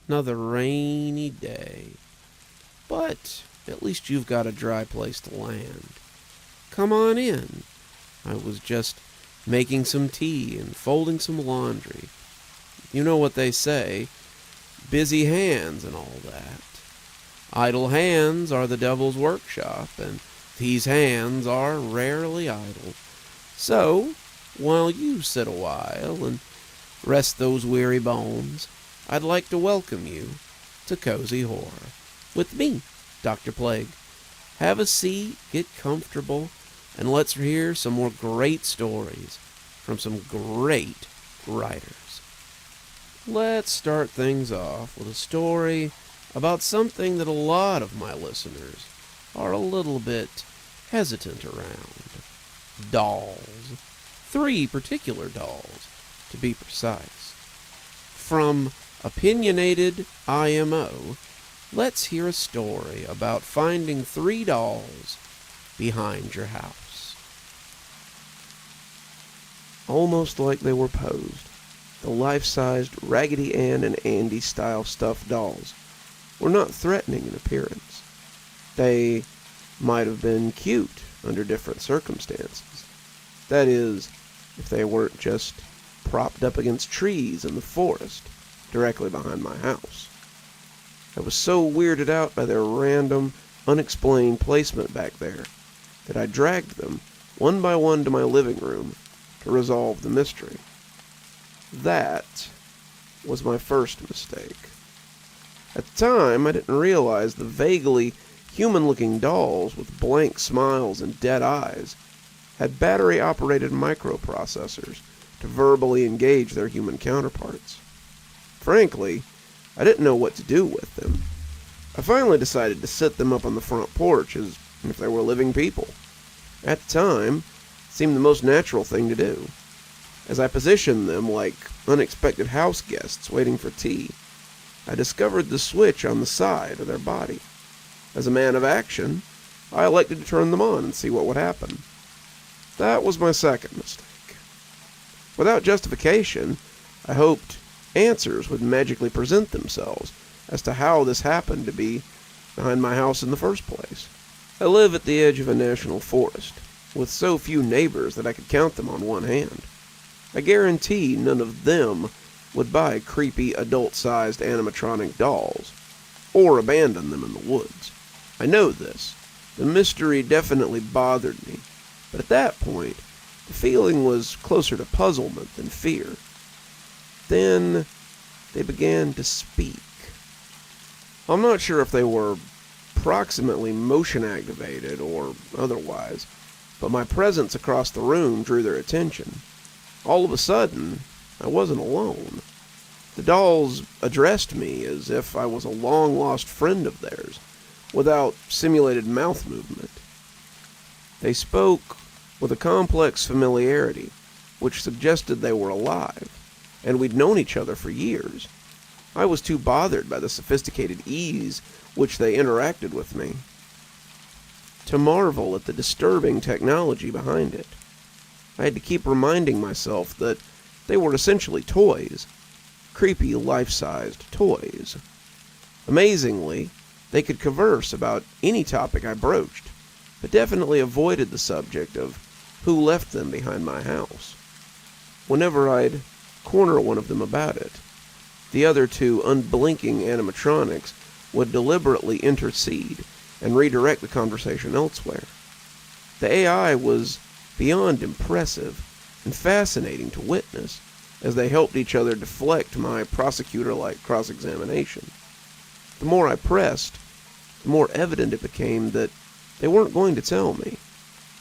Another rainy day. But at least you've got a dry place to land. Come on in. I was just making some tea and folding some laundry. You know what they say, busy hands and all that. Idle hands are the devil's workshop, and these hands are rarely idle. So, while you sit a while and rest those weary bones, I'd like to welcome you to Cozy Horror with me, Dr. Plague. Have a seat, get comfortable, and let's hear some more great stories from some great writers. Let's start things off with a story about something that a lot of my listeners are a little bit hesitant around. Dolls. 3 particular dolls, to be precise. From Opinionated IMO, let's hear a story about finding 3 dolls behind your house. Almost like they were posed, the life-sized Raggedy Ann and Andy-style stuffed dolls were not threatening in appearance. They might have been cute under different circumstances. That is, if they weren't just propped up against trees in the forest directly behind my house. I was so weirded out by their random, unexplained placement back there that I dragged them one by one to my living room to resolve the mystery. That was my first mistake. At the time, I didn't realize the vaguely human-looking dolls with blank smiles and dead eyes had battery-operated microprocessors to verbally engage their human counterparts. Frankly, I didn't know what to do with them. I finally decided to sit them up on the front porch as if they were living people. At the time, it seemed the most natural thing to do. As I positioned them like unexpected house guests waiting for tea, I discovered the switch on the side of their body. As a man of action, I elected to turn them on and see what would happen. That was my second mistake. Without justification, I hoped answers would magically present themselves as to how this happened to be behind my house in the first place. I live at the edge of a national forest, with so few neighbors that I could count them on one hand. I guarantee none of them would buy creepy adult-sized animatronic dolls, or abandon them in the woods. I know this. The mystery definitely bothered me, but at that point, the feeling was closer to puzzlement than fear. Then, they began to speak. I'm not sure if they were proximately motion-activated or otherwise, but my presence across the room drew their attention. All of a sudden, I wasn't alone. The dolls addressed me as if I was a long-lost friend of theirs, without simulated mouth movement. They spoke with a complex familiarity, which suggested they were alive, and we'd known each other for years. I was too bothered by the sophisticated ease which they interacted with me to marvel at the disturbing technology behind it. I had to keep reminding myself that they were essentially toys, creepy life-sized toys. Amazingly, they could converse about any topic I broached, but definitely avoided the subject of who left them behind my house. Whenever I'd corner one of them about it, the other 2 unblinking animatronics would deliberately intercede and redirect the conversation elsewhere. The AI was beyond impressive and fascinating to witness as they helped each other deflect my prosecutor-like cross-examination. The more I pressed, the more evident it became that they weren't going to tell me.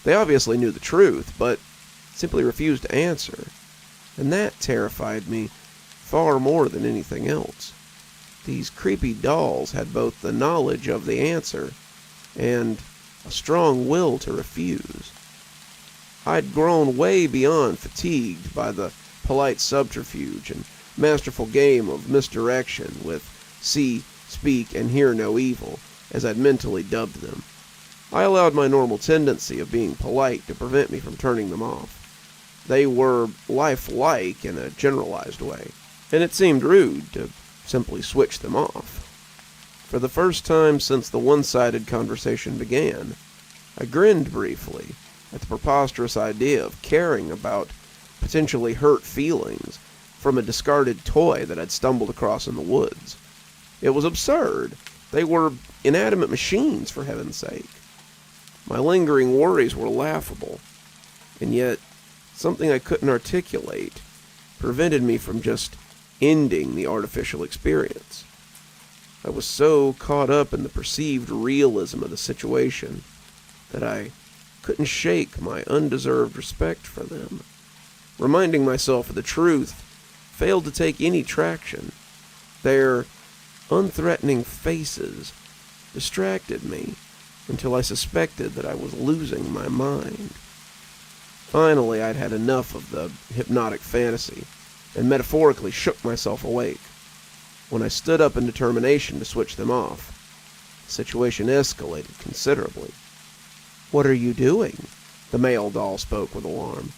They obviously knew the truth, but simply refused to answer, and that terrified me far more than anything else. These creepy dolls had both the knowledge of the answer and a strong will to refuse. I'd grown way beyond fatigued by the polite subterfuge and masterful game of misdirection with see, speak, and hear no evil, as I'd mentally dubbed them. I allowed my normal tendency of being polite to prevent me from turning them off. They were lifelike in a generalized way. and it seemed rude to simply switch them off. For the first time since the one-sided conversation began, I grinned briefly at the preposterous idea of caring about potentially hurt feelings from a discarded toy that I'd stumbled across in the woods. It was absurd. They were inanimate machines, for heaven's sake. My lingering worries were laughable, and yet something I couldn't articulate prevented me from just ending the artificial experience. I was so caught up in the perceived realism of the situation that I couldn't shake my undeserved respect for them. Reminding myself of the truth failed to take any traction. Their unthreatening faces distracted me until I suspected that I was losing my mind. Finally, I'd had enough of the hypnotic fantasy and metaphorically shook myself awake. When I stood up in determination to switch them off, the situation escalated considerably. "What are you doing?" The male doll spoke with alarm.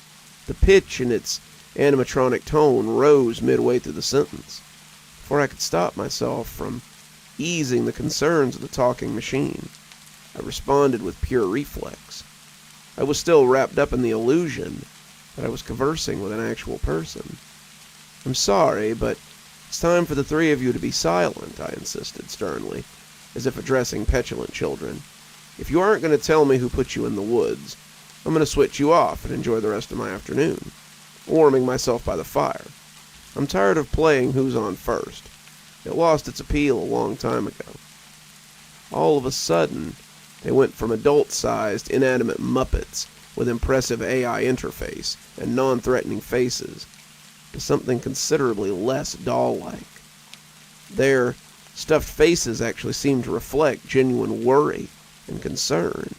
The pitch in its animatronic tone rose midway through the sentence. Before I could stop myself from easing the concerns of the talking machine, I responded with pure reflex. I was still wrapped up in the illusion that I was conversing with an actual person. "I'm sorry, but it's time for the three of you to be silent," I insisted sternly, as if addressing petulant children. "If you aren't going to tell me who put you in the woods, I'm going to switch you off and enjoy the rest of my afternoon, warming myself by the fire. I'm tired of playing who's on first. It lost its appeal a long time ago." All of a sudden, they went from adult-sized, inanimate Muppets with impressive AI interface and non-threatening faces to something considerably less doll-like. Their stuffed faces actually seemed to reflect genuine worry and concern.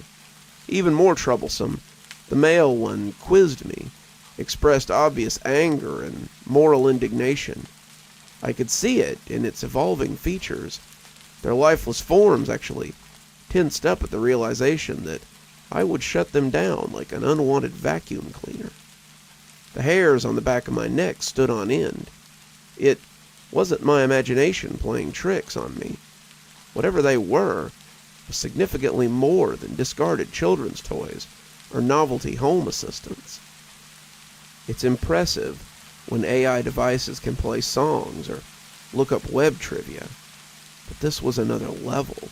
Even more troublesome, the male one quizzed me, expressed obvious anger and moral indignation. I could see it in its evolving features. Their lifeless forms actually tensed up at the realization that I would shut them down like an unwanted vacuum cleaner. The hairs on the back of my neck stood on end. It wasn't my imagination playing tricks on me. Whatever they were was significantly more than discarded children's toys or novelty home assistants. It's impressive when AI devices can play songs or look up web trivia, but this was another level.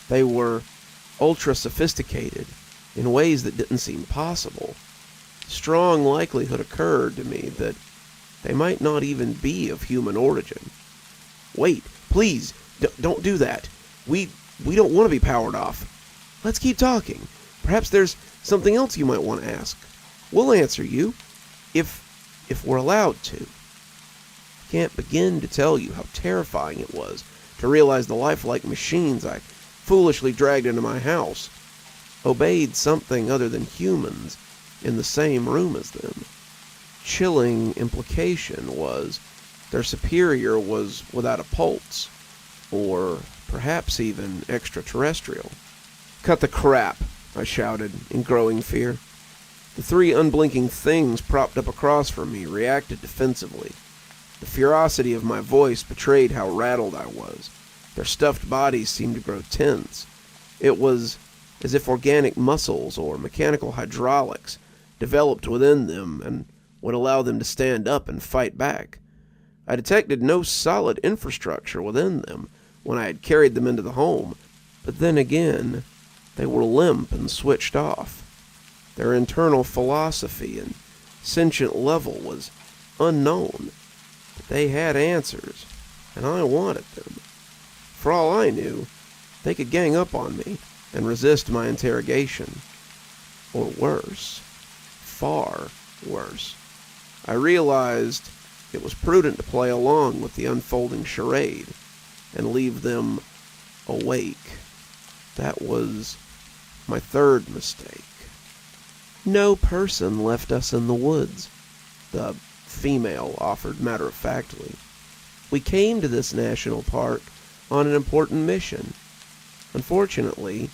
They were ultra-sophisticated in ways that didn't seem possible. Strong likelihood occurred to me that they might not even be of human origin. "Wait, please, don't do that. We don't want to be powered off. Let's keep talking. Perhaps there's something else you might want to ask. We'll answer you, if we're allowed to." I can't begin to tell you how terrifying it was to realize the lifelike machines I foolishly dragged into my house obeyed something other than humans in the same room as them. Chilling implication was their superior was without a pulse, or perhaps even extraterrestrial. "Cut the crap," I shouted in growing fear. The three unblinking things propped up across from me reacted defensively. The ferocity of my voice betrayed how rattled I was. Their stuffed bodies seemed to grow tense. It was as if organic muscles or mechanical hydraulics developed within them and would allow them to stand up and fight back. I detected no solid infrastructure within them when I had carried them into the home, but then again, they were limp and switched off. Their internal philosophy and sentient level was unknown, but they had answers, and I wanted them. For all I knew, they could gang up on me and resist my interrogation. Or worse. Far worse. I realized it was prudent to play along with the unfolding charade and leave them awake. That was my third mistake. "No person left us in the woods," the female offered matter-of-factly. "We came to this national park on an important mission. Unfortunately,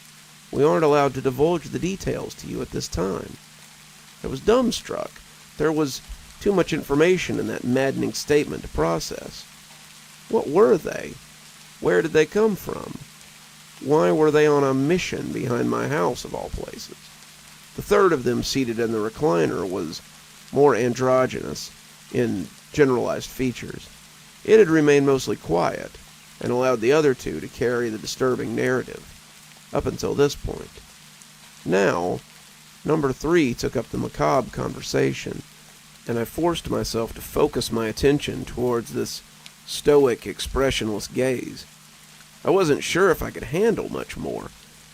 we aren't allowed to divulge the details to you at this time." I was dumbstruck. There was Too much information in that maddening statement to process. What were they? Where did they come from? Why were they on a mission behind my house, of all places? The third of them seated in the recliner was more androgynous in generalized features. It had remained mostly quiet, and allowed the other two to carry the disturbing narrative, up until this point. Now, number 3 took up the macabre conversation, and I forced myself to focus my attention towards this stoic, expressionless gaze. I wasn't sure if I could handle much more.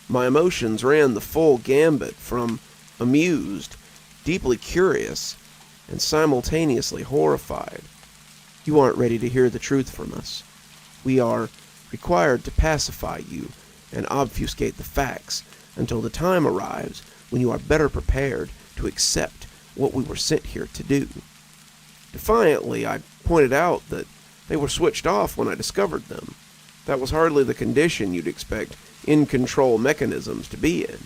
My emotions ran the full gambit from amused, deeply curious, and simultaneously horrified. You aren't ready to hear the truth from us. We are required to pacify you and obfuscate the facts until the time arrives when you are better prepared to accept what we were sent here to do. Defiantly, I pointed out that they were switched off when I discovered them. That was hardly the condition you'd expect in-control mechanisms to be in,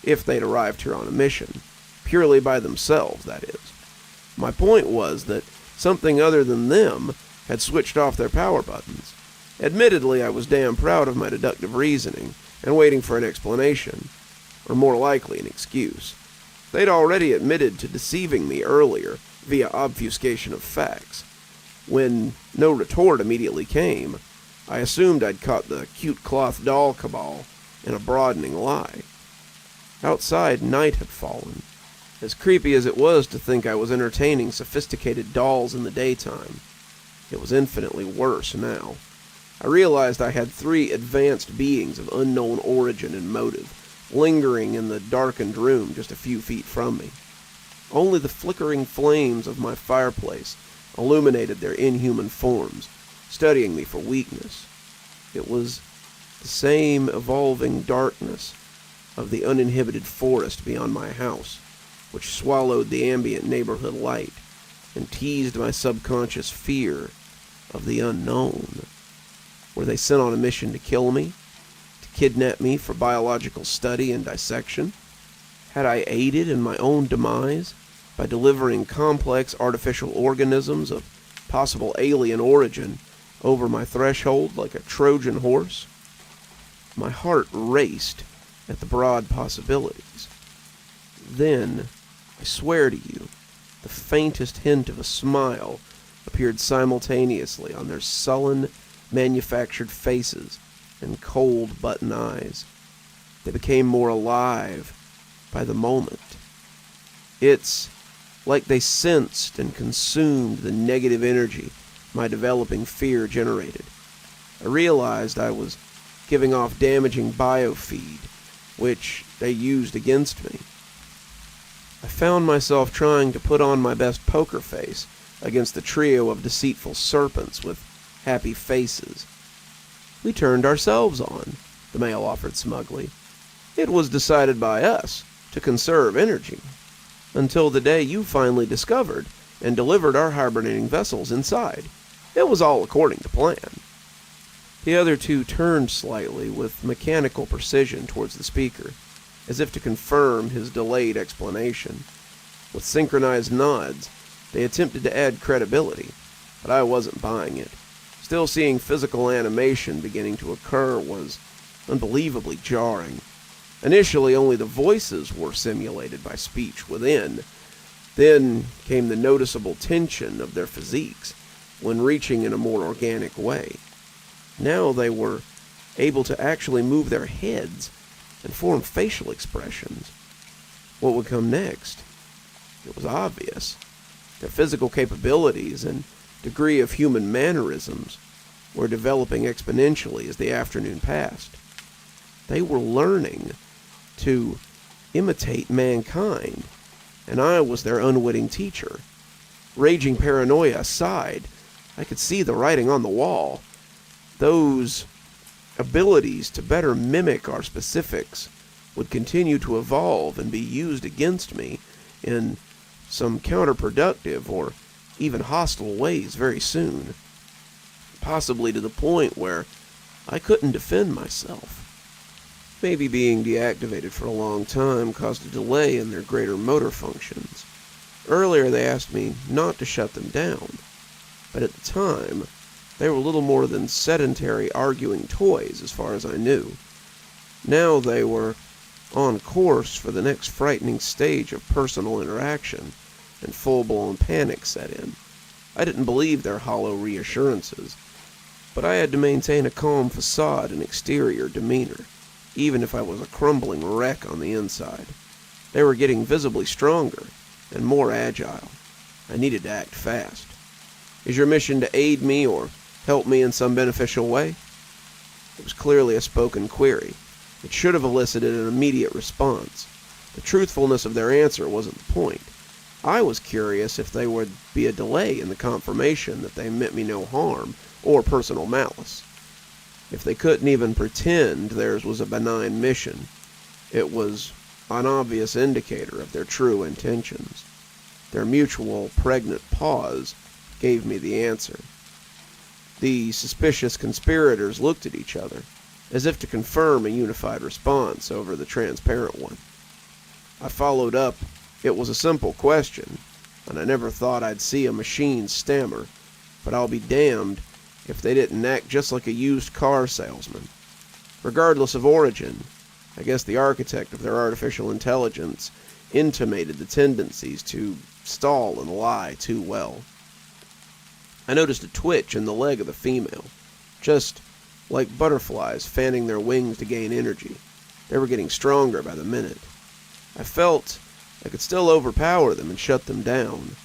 if they'd arrived here on a mission, purely by themselves, that is. My point was that something other than them had switched off their power buttons. Admittedly, I was damn proud of my deductive reasoning and waiting for an explanation, or more likely an excuse. They'd already admitted to deceiving me earlier via obfuscation of facts. When no retort immediately came, I assumed I'd caught the cute cloth doll cabal in a broadening lie. Outside, night had fallen. As creepy as it was to think I was entertaining sophisticated dolls in the daytime, it was infinitely worse now. I realized I had 3 advanced beings of unknown origin and motive, lingering in the darkened room just a few feet from me. Only the flickering flames of my fireplace illuminated their inhuman forms, studying me for weakness. It was the same evolving darkness of the uninhibited forest beyond my house, which swallowed the ambient neighborhood light and teased my subconscious fear of the unknown. Were they sent on a mission to kill me? To kidnap me for biological study and dissection? Had I aided in my own demise by delivering complex artificial organisms of possible alien origin over my threshold like a Trojan horse? My heart raced at the broad possibilities. Then, I swear to you, the faintest hint of a smile appeared simultaneously on their sullen, manufactured faces and cold button eyes. They became more alive by the moment. It's like they sensed and consumed the negative energy my developing fear generated. I realized I was giving off damaging biofeed, which they used against me. I found myself trying to put on my best poker face against the trio of deceitful serpents with happy faces. We turned ourselves on, the male offered smugly. It was decided by us to conserve energy, until the day you finally discovered and delivered our hibernating vessels inside. It was all according to plan. The other two turned slightly with mechanical precision towards the speaker, as if to confirm his delayed explanation. With synchronized nods, they attempted to add credibility, but I wasn't buying it. Still seeing physical animation beginning to occur was unbelievably jarring. Initially, only the voices were simulated by speech within. Then came the noticeable tension of their physiques when reaching in a more organic way. Now they were able to actually move their heads and form facial expressions. What would come next? It was obvious. Their physical capabilities and degree of human mannerisms were developing exponentially as the afternoon passed. They were learning to imitate mankind, and I was their unwitting teacher. Raging paranoia aside, I could see the writing on the wall. Those abilities to better mimic our specifics would continue to evolve and be used against me in some counterproductive or even hostile ways very soon, possibly to the point where I couldn't defend myself. Maybe being deactivated for a long time caused a delay in their greater motor functions. Earlier they asked me not to shut them down, but at the time, they were little more than sedentary arguing toys as far as I knew. Now they were on course for the next frightening stage of personal interaction, and full-blown panic set in. I didn't believe their hollow reassurances, but I had to maintain a calm facade and exterior demeanor, even if I was a crumbling wreck on the inside. They were getting visibly stronger and more agile. I needed to act fast. Is your mission to aid me or help me in some beneficial way? It was clearly a spoken query. It should have elicited an immediate response. The truthfulness of their answer wasn't the point. I was curious if there would be a delay in the confirmation that they meant me no harm or personal malice. If they couldn't even pretend theirs was a benign mission, it was an obvious indicator of their true intentions. Their mutual, pregnant pause gave me the answer. The suspicious conspirators looked at each other, as if to confirm a unified response over the transparent one. I followed up. It was a simple question, and I never thought I'd see a machine stammer, but I'll be damned if they didn't act just like a used car salesman. Regardless of origin, I guess the architect of their artificial intelligence intimated the tendencies to stall and lie too well. I noticed a twitch in the leg of the female, just like butterflies fanning their wings to gain energy. They were getting stronger by the minute. I felt I could still overpower them and shut them down,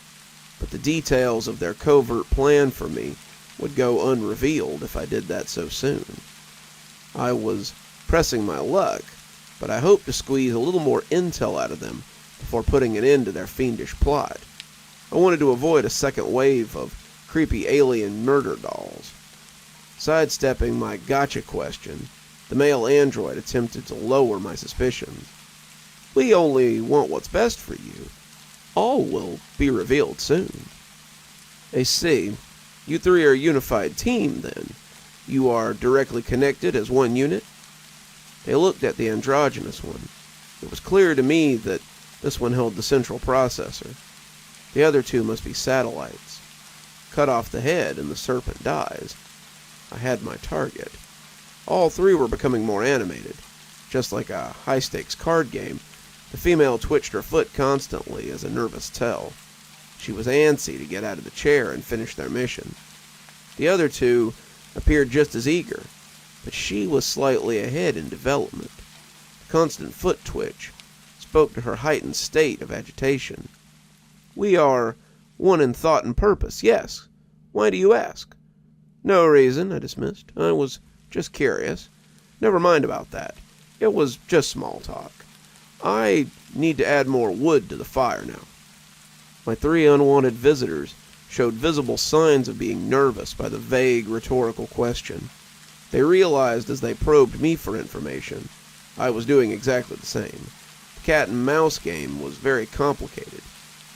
but the details of their covert plan for me would go unrevealed if I did that so soon. I was pressing my luck, but I hoped to squeeze a little more intel out of them before putting an end to their fiendish plot. I wanted to avoid a second wave of creepy alien murder dolls. Sidestepping my gotcha question, the male android attempted to lower my suspicions. We only want what's best for you. All will be revealed soon. I see. You three are a unified team, then. You are directly connected as one unit? They looked at the androgynous one. It was clear to me that this one held the central processor. The other two must be satellites. Cut off the head and the serpent dies. I had my target. All three were becoming more animated. Just like a high-stakes card game, the female twitched her foot constantly as a nervous tell. She was antsy to get out of the chair and finish their mission. The other two appeared just as eager, but she was slightly ahead in development. The constant foot twitch spoke to her heightened state of agitation. We are one in thought and purpose, yes. Why do you ask? No reason, I dismissed. I was just curious. Never mind about that. It was just small talk. I need to add more wood to the fire now. My three unwanted visitors showed visible signs of being nervous by the vague, rhetorical question. They realized as they probed me for information, I was doing exactly the same. The cat and mouse game was very complicated.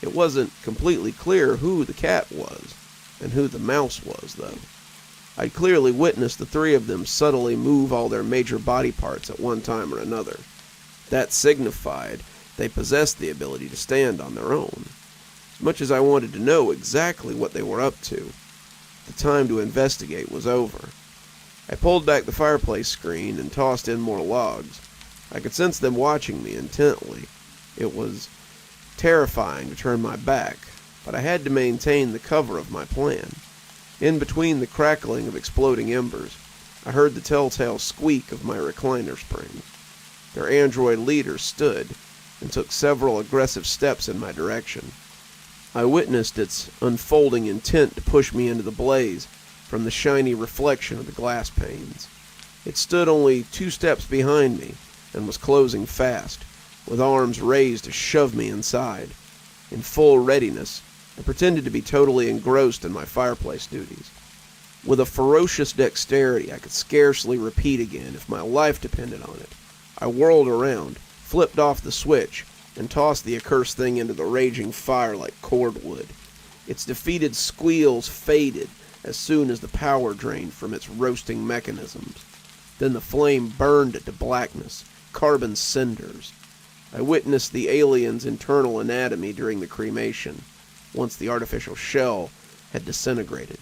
It wasn't completely clear who the cat was, and who the mouse was, though. I'd clearly witnessed the three of them subtly move all their major body parts at one time or another. That signified they possessed the ability to stand on their own. As much as I wanted to know exactly what they were up to, the time to investigate was over. I pulled back the fireplace screen and tossed in more logs. I could sense them watching me intently. It was terrifying to turn my back, but I had to maintain the cover of my plan. In between the crackling of exploding embers, I heard the telltale squeak of my recliner spring. Their android leader stood and took several aggressive steps in my direction. I witnessed its unfolding intent to push me into the blaze from the shiny reflection of the glass panes. It stood only 2 steps behind me and was closing fast, with arms raised to shove me inside. In full readiness, I pretended to be totally engrossed in my fireplace duties. With a ferocious dexterity I could scarcely repeat again if my life depended on it, I whirled around, flipped off the switch, and tossed the accursed thing into the raging fire like cordwood. Its defeated squeals faded as soon as the power drained from its roasting mechanisms. Then the flame burned it to blackness, carbon cinders. I witnessed the alien's internal anatomy during the cremation, once the artificial shell had disintegrated.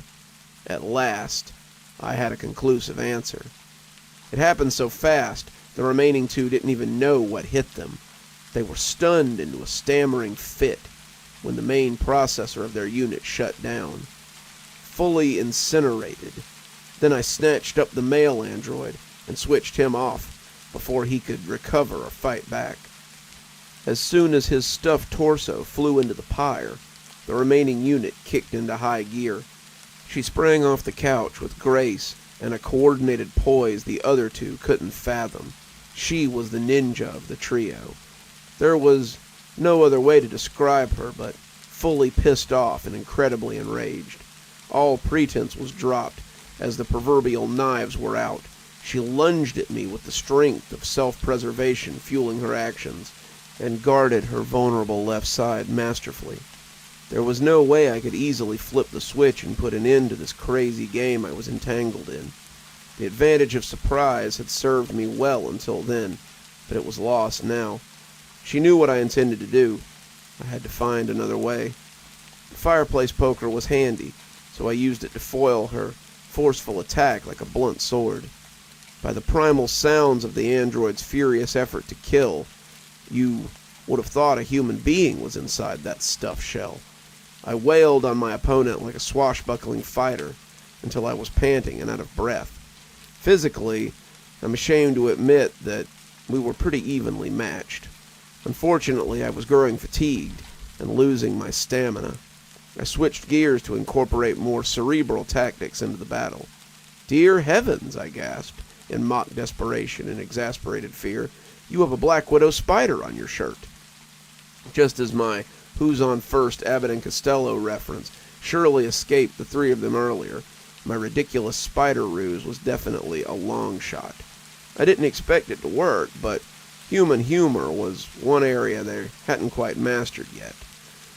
At last, I had a conclusive answer. It happened so fast, the remaining two didn't even know what hit them. They were stunned into a stammering fit when the main processor of their unit shut down. Fully incinerated. Then I snatched up the male android and switched him off before he could recover or fight back. As soon as his stuffed torso flew into the pyre, the remaining unit kicked into high gear. She sprang off the couch with grace and a coordinated poise the other two couldn't fathom. She was the ninja of the trio. There was no other way to describe her but fully pissed off and incredibly enraged. All pretense was dropped as the proverbial knives were out. She lunged at me with the strength of self-preservation fueling her actions and guarded her vulnerable left side masterfully. There was no way I could easily flip the switch and put an end to this crazy game I was entangled in. The advantage of surprise had served me well until then, but it was lost now. She knew what I intended to do. I had to find another way. The fireplace poker was handy, so I used it to foil her forceful attack like a blunt sword. By the primal sounds of the android's furious effort to kill, you would have thought a human being was inside that stuffed shell. I wailed on my opponent like a swashbuckling fighter until I was panting and out of breath. Physically, I'm ashamed to admit that we were pretty evenly matched. Unfortunately, I was growing fatigued and losing my stamina. I switched gears to incorporate more cerebral tactics into the battle. "Dear heavens," I gasped, in mock desperation and exasperated fear, "you have a Black Widow spider on your shirt." Just as my Who's on First Abbott and Costello reference surely escaped the three of them earlier, my ridiculous spider ruse was definitely a long shot. I didn't expect it to work, but human humor was one area they hadn't quite mastered yet.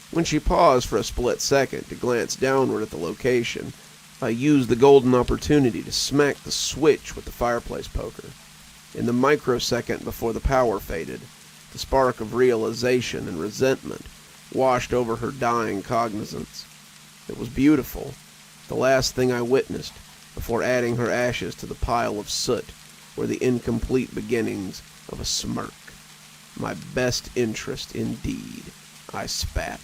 When she paused for a split second to glance downward at the location, I used the golden opportunity to smack the switch with the fireplace poker. In the microsecond before the power faded, the spark of realization and resentment washed over her dying cognizance. It was beautiful, the last thing I witnessed before adding her ashes to the pile of soot were the incomplete beginnings of a smirk. My best interest indeed, I spat.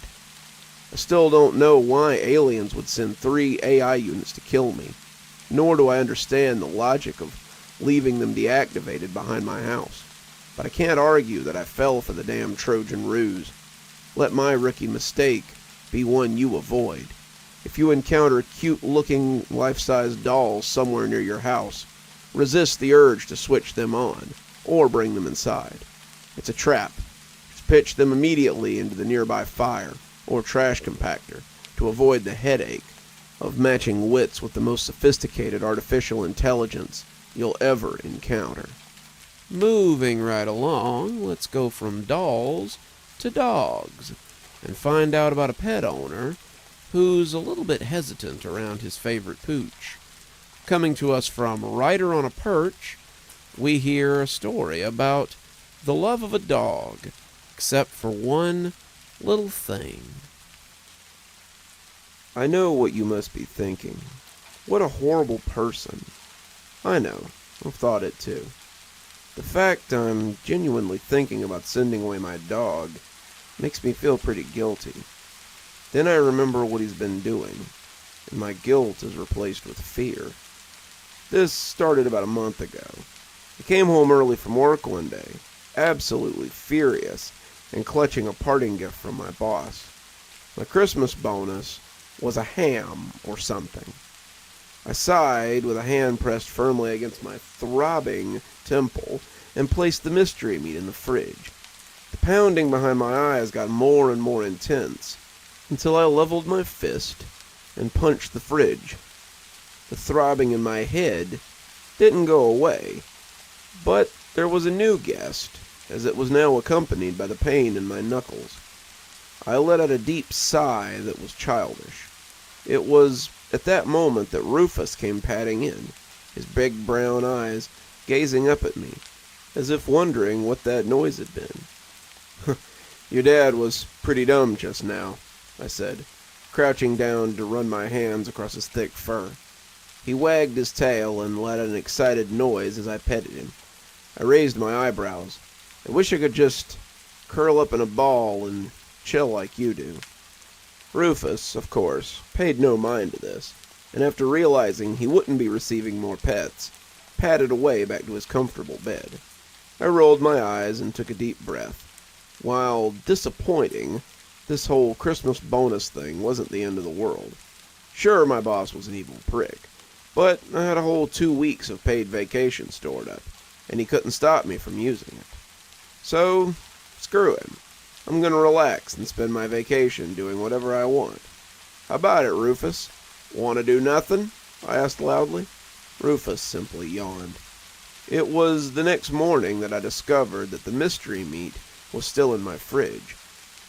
I still don't know why aliens would send 3 AI units to kill me, nor do I understand the logic of leaving them deactivated behind my house. But I can't argue that I fell for the damn Trojan ruse. Let my rookie mistake be one you avoid. If you encounter cute-looking life-size dolls somewhere near your house, resist the urge to switch them on, or bring them inside. It's a trap. Just pitch them immediately into the nearby fire, or trash compactor, to avoid the headache of matching wits with the most sophisticated artificial intelligence you'll ever encounter. Moving right along, let's go from dolls to dogs, and find out about a pet owner who's a little bit hesitant around his favorite pooch. Coming to us from Rider on a Perch, we hear a story about the love of a dog, except for one little thing. I know what you must be thinking. What a horrible person. I know, I've thought it too. The fact I'm genuinely thinking about sending away my dog makes me feel pretty guilty. Then I remember what he's been doing, and my guilt is replaced with fear. This started about a month ago. I came home early from work one day, absolutely furious, and clutching a parting gift from my boss. My Christmas bonus was a ham or something. I sighed with a hand pressed firmly against my throbbing temple and placed the mystery meat in the fridge. The pounding behind my eyes got more and more intense until I leveled my fist and punched the fridge. The throbbing in my head didn't go away, but there was a new guest, as it was now accompanied by the pain in my knuckles. I let out a deep sigh that was childish. It was at that moment that Rufus came padding in, his big brown eyes gazing up at me, as if wondering what that noise had been. Your dad was pretty dumb just now, I said, crouching down to run my hands across his thick fur. He wagged his tail and let out an excited noise as I petted him. I raised my eyebrows. I wish I could just curl up in a ball and chill like you do. Rufus, of course, paid no mind to this, and after realizing he wouldn't be receiving more pets, padded away back to his comfortable bed. I rolled my eyes and took a deep breath. While disappointing, this whole Christmas bonus thing wasn't the end of the world. Sure, my boss was an evil prick, but I had a whole 2 weeks of paid vacation stored up, and he couldn't stop me from using it. So, screw him. I'm gonna relax and spend my vacation doing whatever I want. How about it, Rufus? Wanna do nothing? I asked loudly. Rufus simply yawned. It was the next morning that I discovered that the mystery meat was still in my fridge.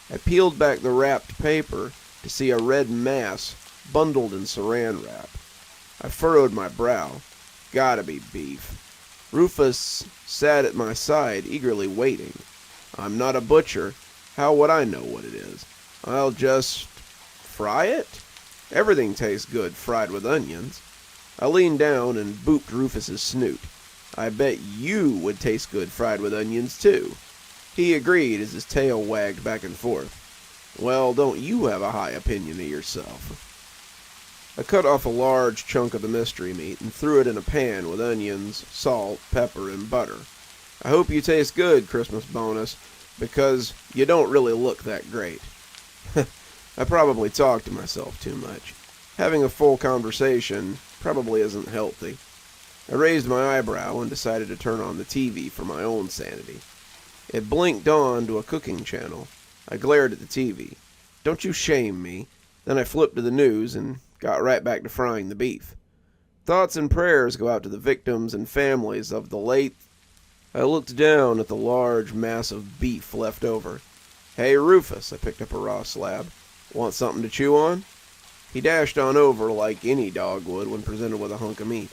I peeled back the wrapped paper to see a red mass bundled in saran wrap. I furrowed my brow. Gotta be beef. Rufus sat at my side, eagerly waiting. I'm not a butcher. How would I know what it is? I'll just fry it? Everything tastes good fried with onions. I leaned down and booped Rufus's snoot. I bet you would taste good fried with onions, too. He agreed as his tail wagged back and forth. Well, don't you have a high opinion of yourself? I cut off a large chunk of the mystery meat and threw it in a pan with onions, salt, pepper, and butter. I hope you taste good, Christmas bonus, because you don't really look that great. I probably talk to myself too much. Having a full conversation probably isn't healthy. I raised my eyebrow and decided to turn on the TV for my own sanity. It blinked on to a cooking channel. I glared at the TV. Don't you shame me. Then I flipped to the news and got right back to frying the beef. Thoughts and prayers go out to the victims and families of the late... I looked down at the large mass of beef left over. Hey, Rufus, I picked up a raw slab. Want something to chew on? He dashed on over like any dog would when presented with a hunk of meat.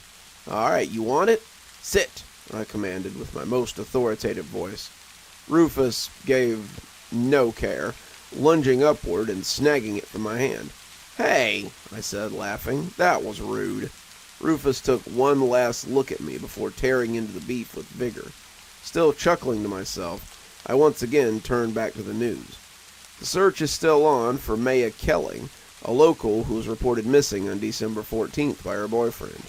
All right, you want it? Sit, I commanded with my most authoritative voice. Rufus gave no care, lunging upward and snagging it from my hand. Hey, I said, laughing. That was rude. Rufus took one last look at me before tearing into the beef with vigor. Still chuckling to myself, I once again turned back to the news. The search is still on for Maya Kelly, a local who was reported missing on December 14th by her boyfriend.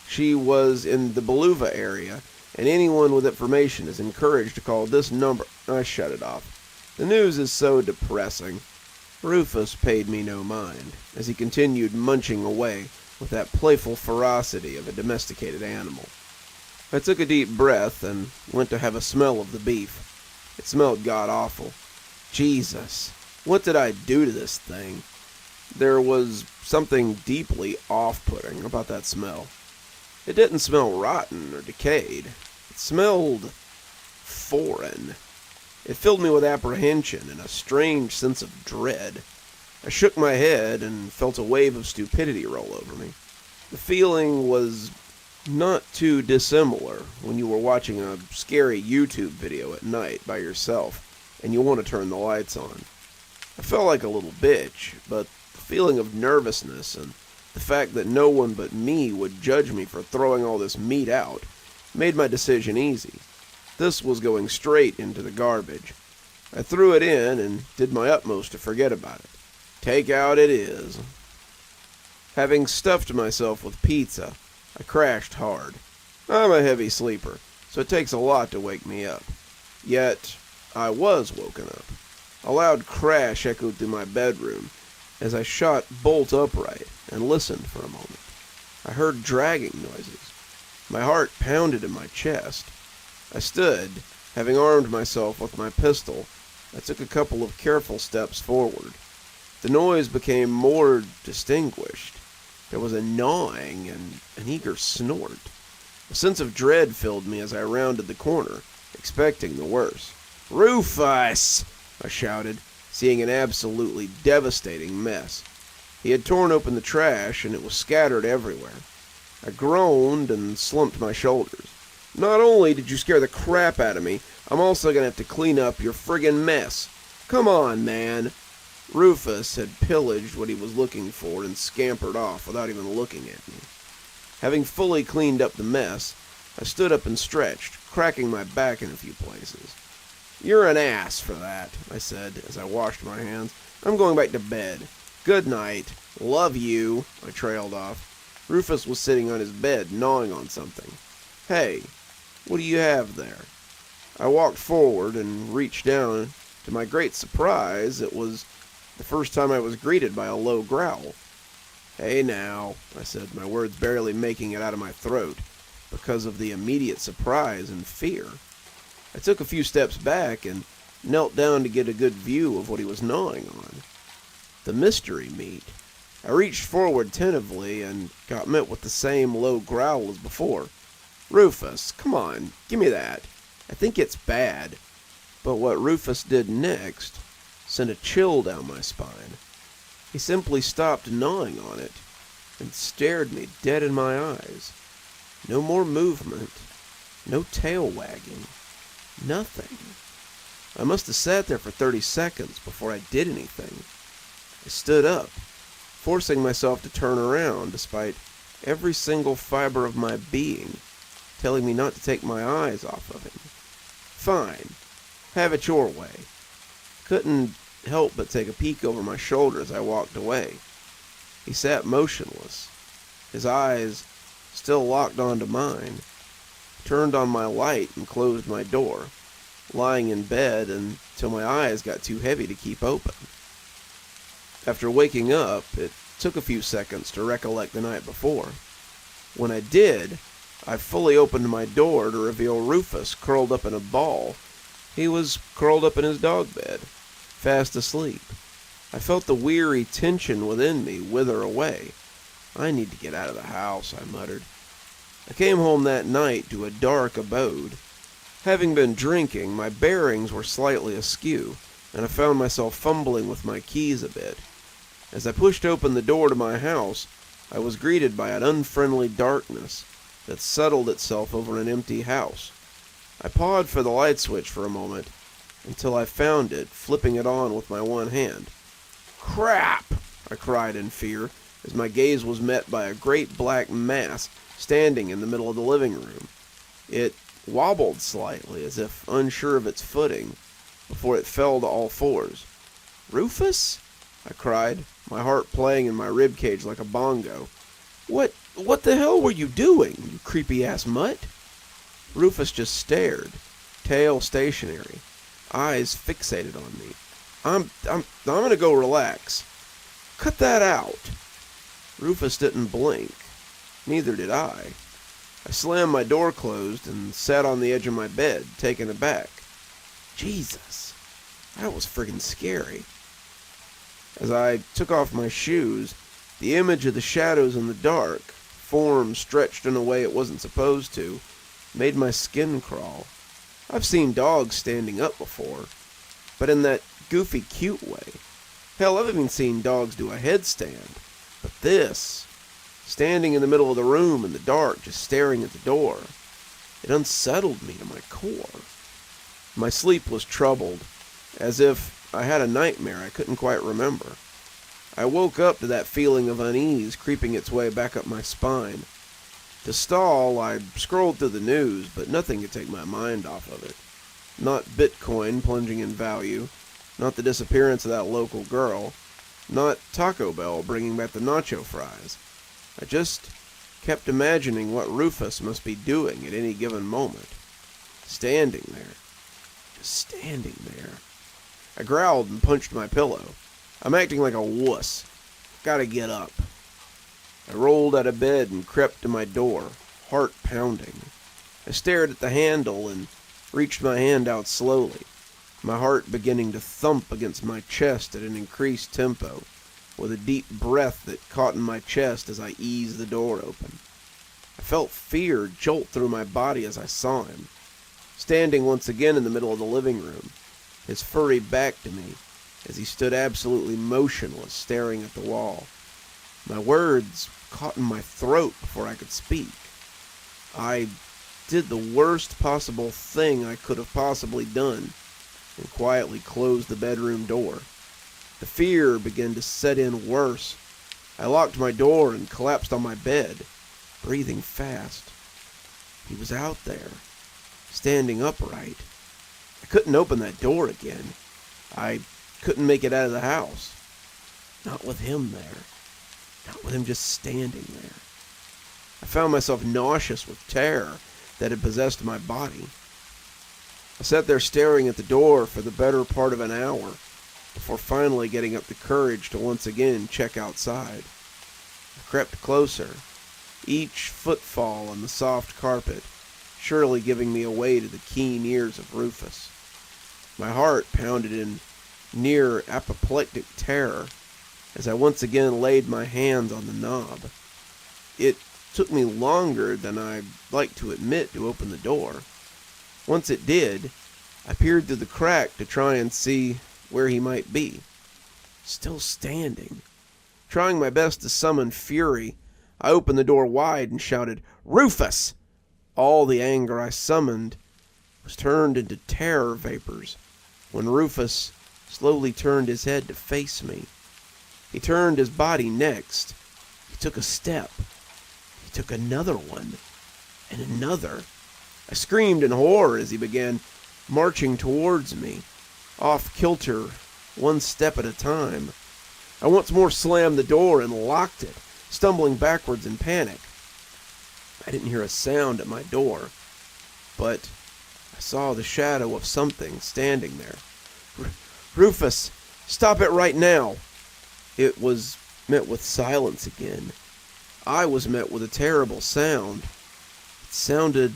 She was in the Beluva area, and anyone with information is encouraged to call this number. I shut it off. The news is so depressing. Rufus paid me no mind, as he continued munching away with that playful ferocity of a domesticated animal. I took a deep breath and went to have a smell of the beef. It smelled god-awful. Jesus, what did I do to this thing? There was something deeply off-putting about that smell. It didn't smell rotten or decayed. It smelled foreign. It filled me with apprehension and a strange sense of dread. I shook my head and felt a wave of stupidity roll over me. The feeling was not too dissimilar when you were watching a scary YouTube video at night by yourself and you want to turn the lights on. I felt like a little bitch, but the feeling of nervousness and the fact that no one but me would judge me for throwing all this meat out made my decision easy. This was going straight into the garbage. I threw it in and did my utmost to forget about it. Take out it is. Having stuffed myself with pizza, I crashed hard. I'm a heavy sleeper, so it takes a lot to wake me up. Yet, I was woken up. A loud crash echoed through my bedroom as I shot bolt upright and listened for a moment. I heard dragging noises. My heart pounded in my chest. I stood, having armed myself with my pistol. I took a couple of careful steps forward. The noise became more distinguished. There was a gnawing and an eager snort. A sense of dread filled me as I rounded the corner, expecting the worst. "Rufus!" I shouted, seeing an absolutely devastating mess. He had torn open the trash, and it was scattered everywhere. I groaned and slumped my shoulders. "Not only did you scare the crap out of me, I'm also going to have to clean up your friggin' mess. Come on, man. Rufus had pillaged what he was looking for and scampered off without even looking at me. Having fully cleaned up the mess, I stood up and stretched, cracking my back in a few places. You're an ass for that, I said as I washed my hands. I'm going back to bed. Good night. Love you, I trailed off. Rufus was sitting on his bed, gnawing on something. Hey, what do you have there? I walked forward and reached down. To my great surprise, it was the first time I was greeted by a low growl. Hey now, I said, my words barely making it out of my throat because of the immediate surprise and fear. I took a few steps back and knelt down to get a good view of what he was gnawing on. The mystery meat. I reached forward tentatively and got met with the same low growl as before. Rufus, come on, give me that. I think it's bad. But what Rufus did next sent a chill down my spine. He simply stopped gnawing on it and stared me dead in my eyes. No more movement, no tail wagging, nothing. I must have sat there for 30 seconds before I did anything. I stood up, forcing myself to turn around despite every single fiber of my being telling me not to take my eyes off of him. Fine, have it your way. Couldn't help but take a peek over my shoulder as I walked away. He sat motionless, his eyes still locked onto mine. I turned on my light and closed my door, lying in bed until my eyes got too heavy to keep open. After waking up, it took a few seconds to recollect the night before. When I did, I fully opened my door to reveal Rufus curled up in a ball. He was curled up in his dog bed, fast asleep. I felt the weary tension within me wither away. I need to get out of the house, I muttered. I came home that night to a dark abode. Having been drinking, my bearings were slightly askew, and I found myself fumbling with my keys a bit. As I pushed open the door to my house, I was greeted by an unfriendly darkness that settled itself over an empty house. I pawed for the light switch for a moment, until I found it, flipping it on with my one hand. Crap! I cried in fear, as my gaze was met by a great black mass standing in the middle of the living room. It wobbled slightly, as if unsure of its footing, before it fell to all fours. Rufus? I cried, my heart playing in my ribcage like a bongo. What the hell were you doing, you creepy-ass mutt? Rufus just stared, tail stationary, eyes fixated on me. I'm gonna go relax. Cut that out. Rufus didn't blink. Neither did I. I slammed my door closed and sat on the edge of my bed, taken aback. Jesus, that was friggin' scary. As I took off my shoes, the image of the shadows in the dark, form stretched in a way it wasn't supposed to, made my skin crawl. I've seen dogs standing up before, but in that goofy cute way. Hell, I've even seen dogs do a headstand. But this, standing in the middle of the room in the dark, just staring at the door, it unsettled me to my core. My sleep was troubled, as if I had a nightmare I couldn't quite remember. I woke up to that feeling of unease creeping its way back up my spine. To stall, I scrolled through the news, but nothing could take my mind off of it. Not Bitcoin plunging in value, not the disappearance of that local girl, not Taco Bell bringing back the nacho fries. I just kept imagining what Rufus must be doing at any given moment. Standing there. Just standing there. I growled and punched my pillow. I'm acting like a wuss. Gotta get up. I rolled out of bed and crept to my door, heart pounding. I stared at the handle and reached my hand out slowly, my heart beginning to thump against my chest at an increased tempo, with a deep breath that caught in my chest as I eased the door open. I felt fear jolt through my body as I saw him, standing once again in the middle of the living room, his furry back to me, as he stood absolutely motionless, staring at the wall. My words caught in my throat before I could speak. I did the worst possible thing I could have possibly done. and quietly closed the bedroom door. The fear began to set in worse. I locked my door and collapsed on my bed, breathing fast. He was out there, standing upright. I couldn't open that door again. I couldn't make it out of the house. Not with him there. Not with him just standing there. I found myself nauseous with terror that had possessed my body. I sat there staring at the door for the better part of an hour before finally getting up the courage to once again check outside. I crept closer, each footfall on the soft carpet surely giving me away to the keen ears of Rufus. My heart pounded in near apoplectic terror as I once again laid my hands on the knob. It took me longer than I'd like to admit to open the door. Once it did, I peered through the crack to try and see where he might be. Still standing. Trying my best to summon fury, I opened the door wide and shouted, "Rufus!" All the anger I summoned was turned into terror vapors when Rufus slowly turned his head to face me. He turned his body next. He took a step. He took another one. And another. I screamed in horror as he began marching towards me, off kilter, one step at a time. I once more slammed the door and locked it, stumbling backwards in panic. I didn't hear a sound at my door, but I saw the shadow of something standing there. "Rufus, stop it right now!" It was met with silence again. I was met with a terrible sound. It sounded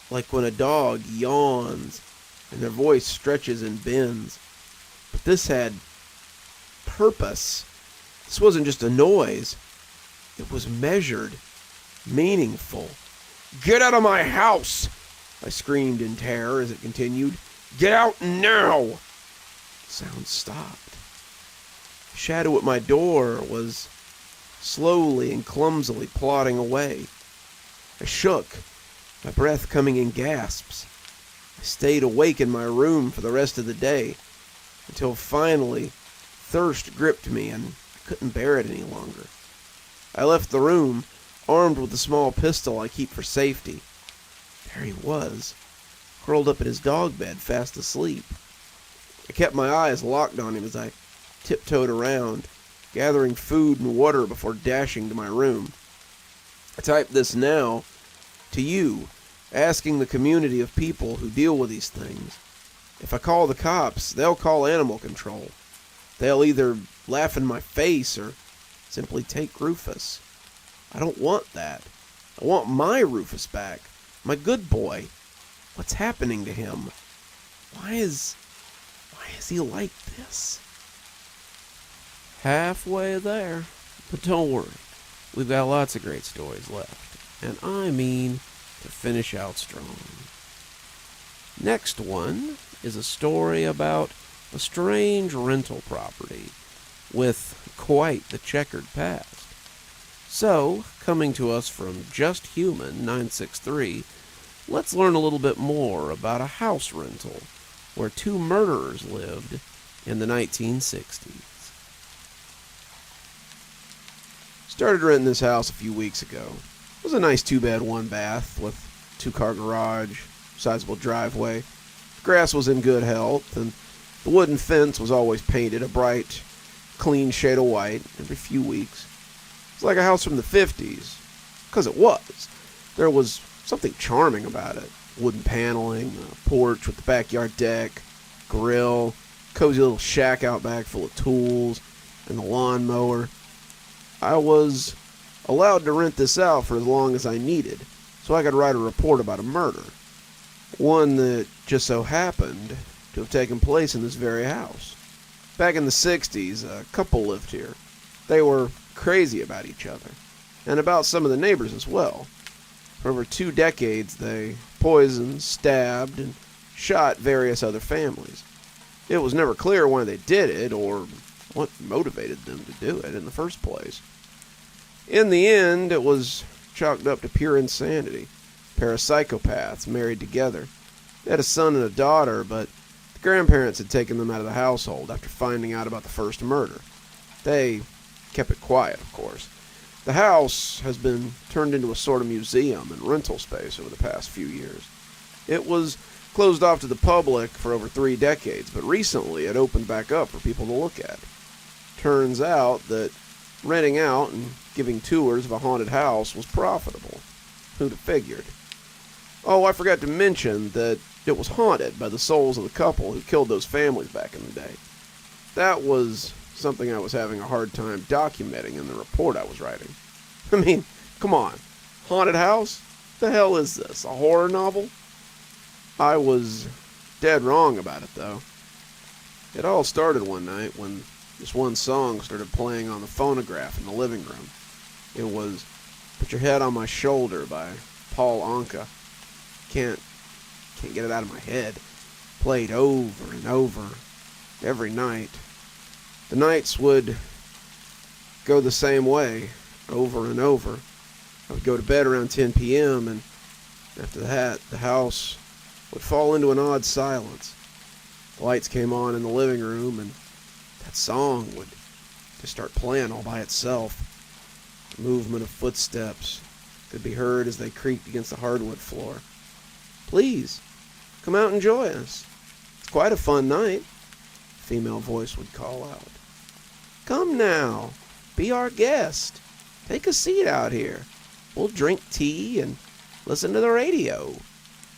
like when a dog yawns and their voice stretches and bends. But this had purpose. This wasn't just a noise. It was measured, meaningful. "Get out of my house!" I screamed in terror as it continued. "Get out now!" The sound stopped. The shadow at my door was slowly and clumsily plodding away. I shook, my breath coming in gasps. I stayed awake in my room for the rest of the day, until finally thirst gripped me and I couldn't bear it any longer. I left the room, armed with the small pistol I keep for safety. There he was, curled up in his dog bed, fast asleep. I kept my eyes locked on him as I tiptoed around, gathering food and water before dashing to my room. I typed this now to you, asking the community of people who deal with these things. If I call the cops, they'll call animal control. They'll either laugh in my face or simply take Rufus. I don't want that. I want my Rufus back. My good boy. What's happening to him? Why is he like this? Halfway there. But don't worry. We've got lots of great stories left. And I mean to finish out strong. Next one is a story about a strange rental property with quite the checkered past. So, coming to us from JustHuman963, let's learn a little bit more about a house rental where two murderers lived in the 1960s. Started renting this house a few weeks ago. It was a nice 2-bed, 1-bath with 2-car garage, sizable driveway. The grass was in good health, and the wooden fence was always painted a bright, clean shade of white every few weeks. It's like a house from the 50s, because it was. There was something charming about it. Wooden paneling, a porch with the backyard deck, grill, cozy little shack out back full of tools, and the lawnmower. I was allowed to rent this out for as long as I needed, so I could write a report about a murder. One that just so happened to have taken place in this very house. Back in the 60s, a couple lived here. They were crazy about each other, and about some of the neighbors as well. For over 2 decades, they poisoned, stabbed, and shot various other families. It was never clear why they did it, or what motivated them to do it in the first place. In the end, it was chalked up to pure insanity. A pair of psychopaths married together. They had a son and a daughter, but the Grandparents had taken them out of the household after finding out about the first murder. They kept it quiet, of course. The house has been turned into a sort of museum and rental space over the past few years. It was closed off to the public for over 3 decades, but recently it opened back up for people to look at. Turns out that renting out and giving tours of a haunted house was profitable. Who'd have figured? Oh, I forgot to mention that it was haunted by the souls of the couple who killed those families back in the day. That was something I was having a hard time documenting in the report I was writing. I mean, come on. Haunted house? The hell is this? A horror novel? I was dead wrong about it, though. It all started one night when this one song started playing on the phonograph in the living room. It was Put Your Head on My Shoulder by Paul Anka. Can't get it out of my head. Played over and over every night. The nights would go the same way, over and over. I would go to bed around 10 p.m., and after that, the house would fall into an odd silence. The lights came on in the living room, and that song would just start playing all by itself. The movement of footsteps could be heard as they creaked against the hardwood floor. Please, come out and join us. It's quite a fun night, a female voice would call out. Come now, be our guest. Take a seat out here. We'll drink tea and listen to the radio.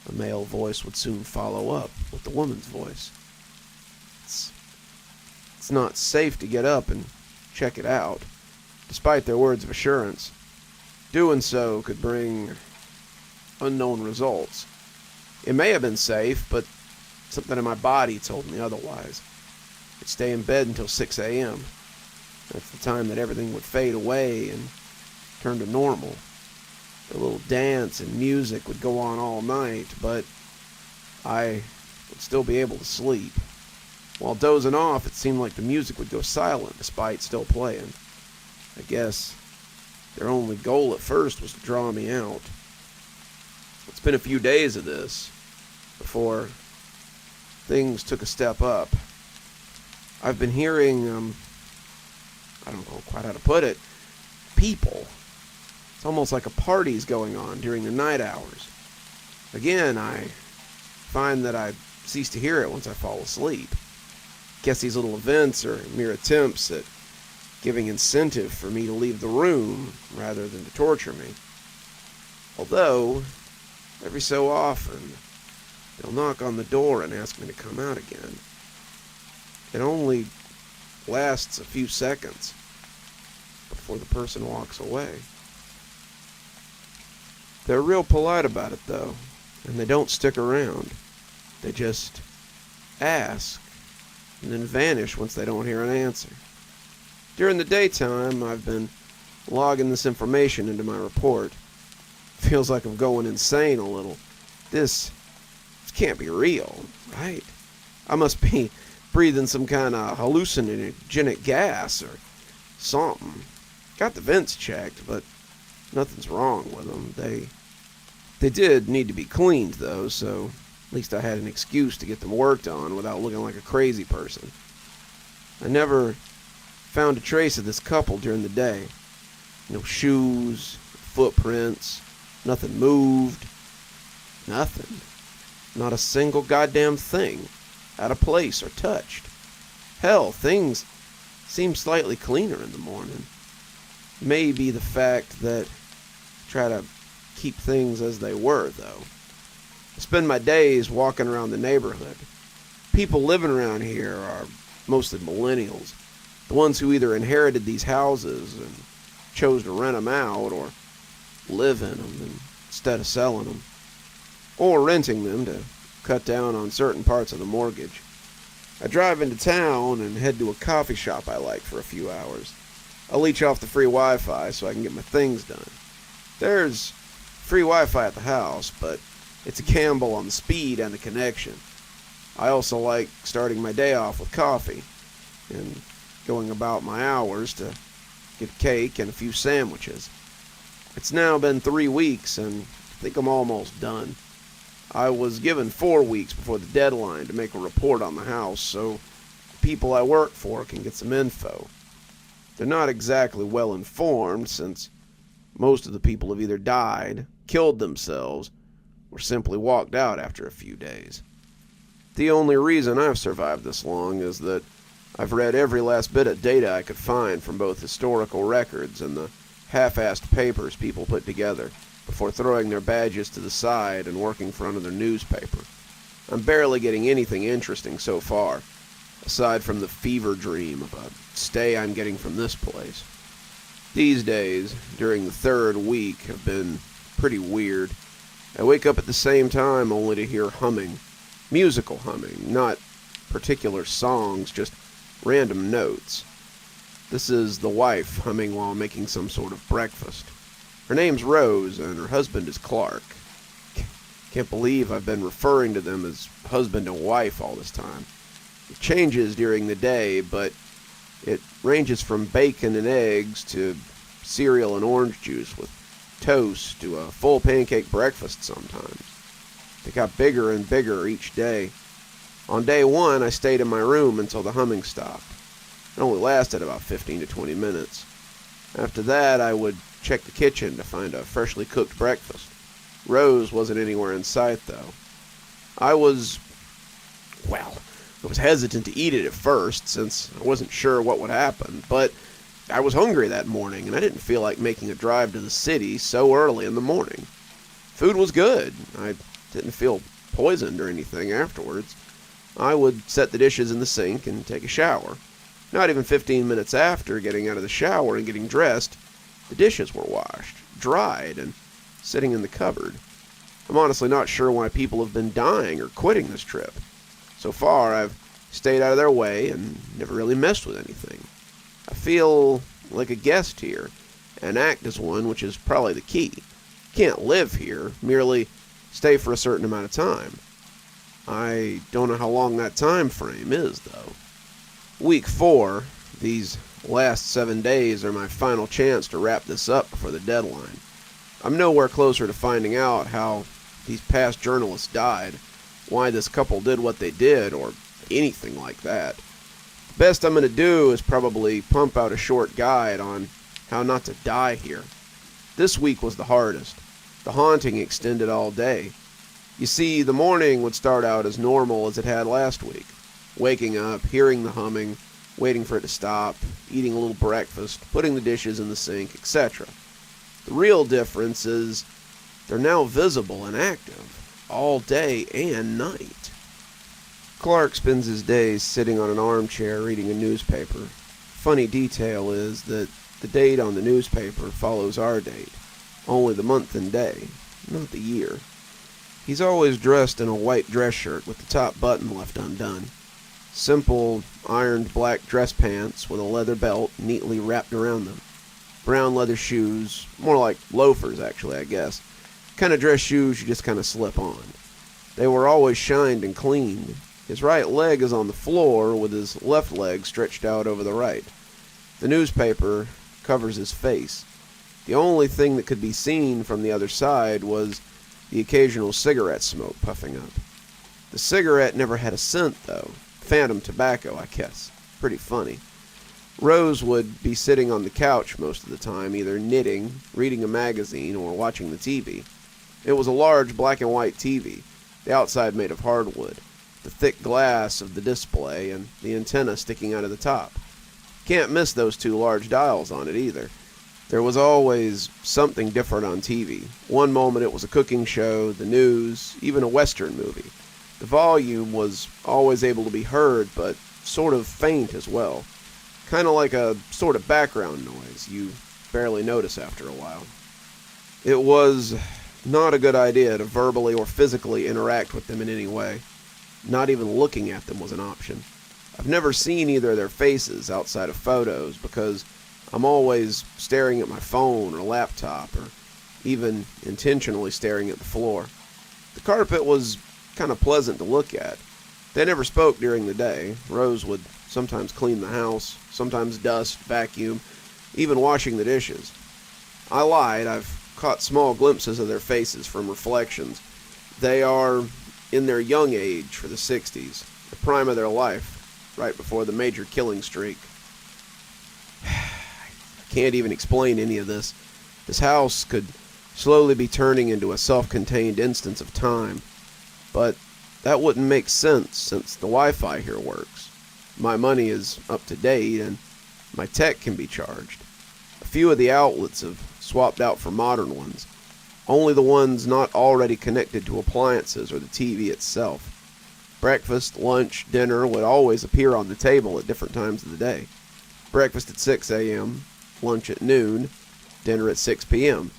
A male voice would soon follow up with the woman's voice. It's not safe to get up and check it out, despite their words of assurance. Doing so could bring unknown results. It may have been safe, but something in my body told me otherwise. I'd stay in bed until 6 a.m. That's the time that everything would fade away and turn to normal. The little dance and music would go on all night, but I would still be able to sleep. While dozing off, it seemed like the music would go silent despite still playing. I guess their only goal at first was to draw me out. It's been a few days of this before things took a step up. I've been hearing, I don't know quite how to put it, people. It's almost like a party's going on during the night hours. Again, I find that I cease to hear it once I fall asleep. Guess these little events are mere attempts at giving incentive for me to leave the room rather than to torture me. Although, every so often, they'll knock on the door and ask me to come out again. It only lasts a few seconds before the person walks away. They're real polite about it, though, and they don't stick around. They just ask and then vanish once they don't hear an answer. During the daytime, I've been logging this information into my report. Feels like I'm going insane a little. This can't be real, right? I must be breathing some kind of hallucinogenic gas or something. Got the vents checked, but nothing's wrong with them. They did need to be cleaned, though, so at least I had an excuse to get them worked on without looking like a crazy person. I never found a trace of this couple during the day. No shoes, footprints, nothing moved. Nothing. Not a single goddamn thing out of place or touched. Hell, things seem slightly cleaner in the morning. Maybe the fact that I try to keep things as they were, though. I spend my days walking around the neighborhood. People living around here are mostly millennials. The ones who either inherited these houses and chose to rent them out or live in them instead of selling them. Or renting them to cut down on certain parts of the mortgage. I drive into town and head to a coffee shop I like for a few hours. I leech off the free Wi-Fi so I can get my things done. There's free Wi-Fi at the house, but it's a gamble on the speed and the connection. I also like starting my day off with coffee and going about my hours to get cake and a few sandwiches. It's now been 3 weeks and I think I'm almost done. I was given 4 weeks before the deadline to make a report on the house, so the people I work for can get some info. They're not exactly well informed, since most of the people have either died, killed themselves, or simply walked out after a few days. The only reason I've survived this long is that I've read every last bit of data I could find from both historical records and the half-assed papers people put together before throwing their badges to the side and working for another newspaper. I'm barely getting anything interesting so far, aside from the fever dream of a stay I'm getting from this place. These days, during the 3rd week, have been pretty weird. I wake up at the same time only to hear humming. Musical humming, not particular songs, just random notes. This is the wife humming while making some sort of breakfast. Her name's Rose, and her husband is Clark. Can't believe I've been referring to them as husband and wife all this time. It changes during the day, but it ranges from bacon and eggs to cereal and orange juice with toast to a full pancake breakfast sometimes. They got bigger and bigger each day. On day 1, I stayed in my room until the humming stopped. It only lasted about 15 to 20 minutes. After that, I would check the kitchen to find a freshly cooked breakfast. Rose wasn't anywhere in sight, though. I was hesitant to eat it at first, since I wasn't sure what would happen, but I was hungry that morning, and I didn't feel like making a drive to the city so early in the morning. Food was good. I didn't feel poisoned or anything afterwards. I would set the dishes in the sink and take a shower. Not even 15 minutes after getting out of the shower and getting dressed, the dishes were washed, dried, and sitting in the cupboard. I'm honestly not sure why people have been dying or quitting this trip. So far, I've stayed out of their way and never really messed with anything. I feel like a guest here, and act as one, which is probably the key. Can't live here, merely stay for a certain amount of time. I don't know how long that time frame is, though. Week 4, these last 7 days, are my final chance to wrap this up before the deadline. I'm nowhere closer to finding out how these past journalists died, why this couple did what they did, or anything like that. The best I'm going to do is probably pump out a short guide on how not to die here. This week was the hardest. The haunting extended all day. You see, the morning would start out as normal as it had last week. Waking up, hearing the humming, waiting for it to stop, eating a little breakfast, putting the dishes in the sink, etc. The real difference is they're now visible and active, all day and night. Clark spends his days sitting on an armchair reading a newspaper. Funny detail is that the date on the newspaper follows our date, only the month and day, not the year. He's always dressed in a white dress shirt with the top button left undone. Simple, ironed black dress pants with a leather belt neatly wrapped around them. Brown leather shoes, more like loafers actually, I guess. Kind of dress shoes you just kind of slip on. They were always shined and cleaned. His right leg is on the floor with his left leg stretched out over the right. The newspaper covers his face. The only thing that could be seen from the other side was the occasional cigarette smoke puffing up. The cigarette never had a scent, though. Phantom tobacco, I guess. Pretty funny. Rose would be sitting on the couch most of the time, either knitting, reading a magazine, or watching the TV. It was a large black and white TV, the outside made of hardwood, the thick glass of the display, and the antenna sticking out of the top. Can't miss those 2 large dials on it either. There was always something different on TV. One moment it was a cooking show, the news, even a Western movie. The volume was always able to be heard, but sort of faint as well. Kind of like a sort of background noise you barely notice after a while. It was not a good idea to verbally or physically interact with them in any way. Not even looking at them was an option. I've never seen either of their faces outside of photos because I'm always staring at my phone or laptop, or even intentionally staring at the floor. The carpet was kind of pleasant to look at. They never spoke during the day. Rose would sometimes clean the house, sometimes dust, vacuum, even washing the dishes. I lied. I've caught small glimpses of their faces from reflections, They are in their young age for the 60s, the prime of their life, right before the major killing streak. I can't even explain any of this. This house could slowly be turning into a self-contained instance of time, but that wouldn't make sense since the Wi-Fi here works. My money is up to date and my tech can be charged. A few of the outlets have swapped out for modern ones, only the ones not already connected to appliances or the TV itself. Breakfast, lunch, dinner would always appear on the table at different times of the day. Breakfast at 6 a.m., lunch at noon, dinner at 6 p.m.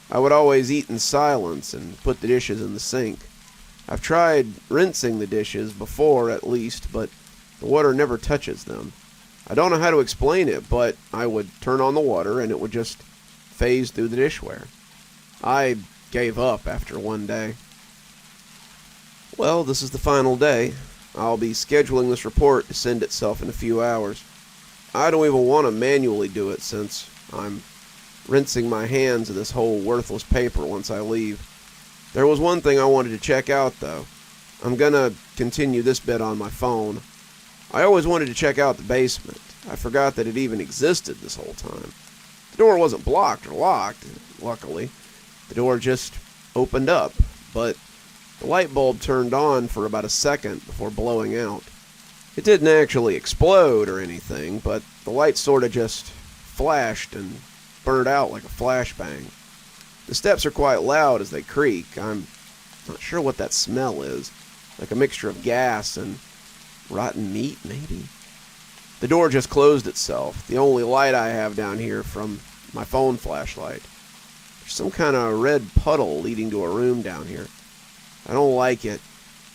I would always eat in silence and put the dishes in the sink. I've tried rinsing the dishes before at least, but the water never touches them. I don't know how to explain it, but I would turn on the water and it would just phase through the dishware. I gave up after one day. Well, this is the final day. I'll be scheduling this report to send itself in a few hours. I don't even want to manually do it since I'm rinsing my hands of this whole worthless paper once I leave. There was one thing I wanted to check out, though. I'm gonna continue this bit on my phone. I always wanted to check out the basement. I forgot that it even existed this whole time. The door wasn't blocked or locked, luckily. The door just opened up, but the light bulb turned on for about a second before blowing out. It didn't actually explode or anything, but the light sort of just flashed and burned out like a flashbang. The steps are quite loud as they creak. I'm not sure what that smell is. Like a mixture of gas and rotten meat, maybe? The door just closed itself. The only light I have down here from my phone flashlight. There's some kind of red puddle leading to a room down here. I don't like it.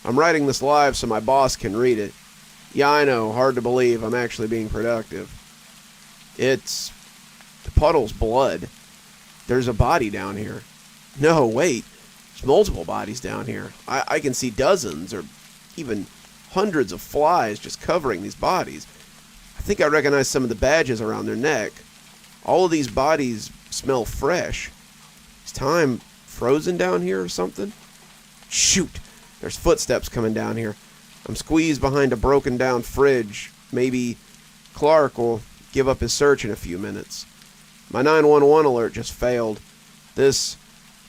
I'm writing this live so my boss can read it. Yeah, I know, hard to believe I'm actually being productive. The puddle's blood. There's a body down here. No, wait. There's multiple bodies down here. I can see dozens or even hundreds of flies just covering these bodies. I think I recognize some of the badges around their neck. All of these bodies smell fresh. Is time frozen down here or something? Shoot! There's footsteps coming down here. I'm squeezed behind a broken down fridge. Maybe Clark will give up his search in a few minutes. My 911 alert just failed. This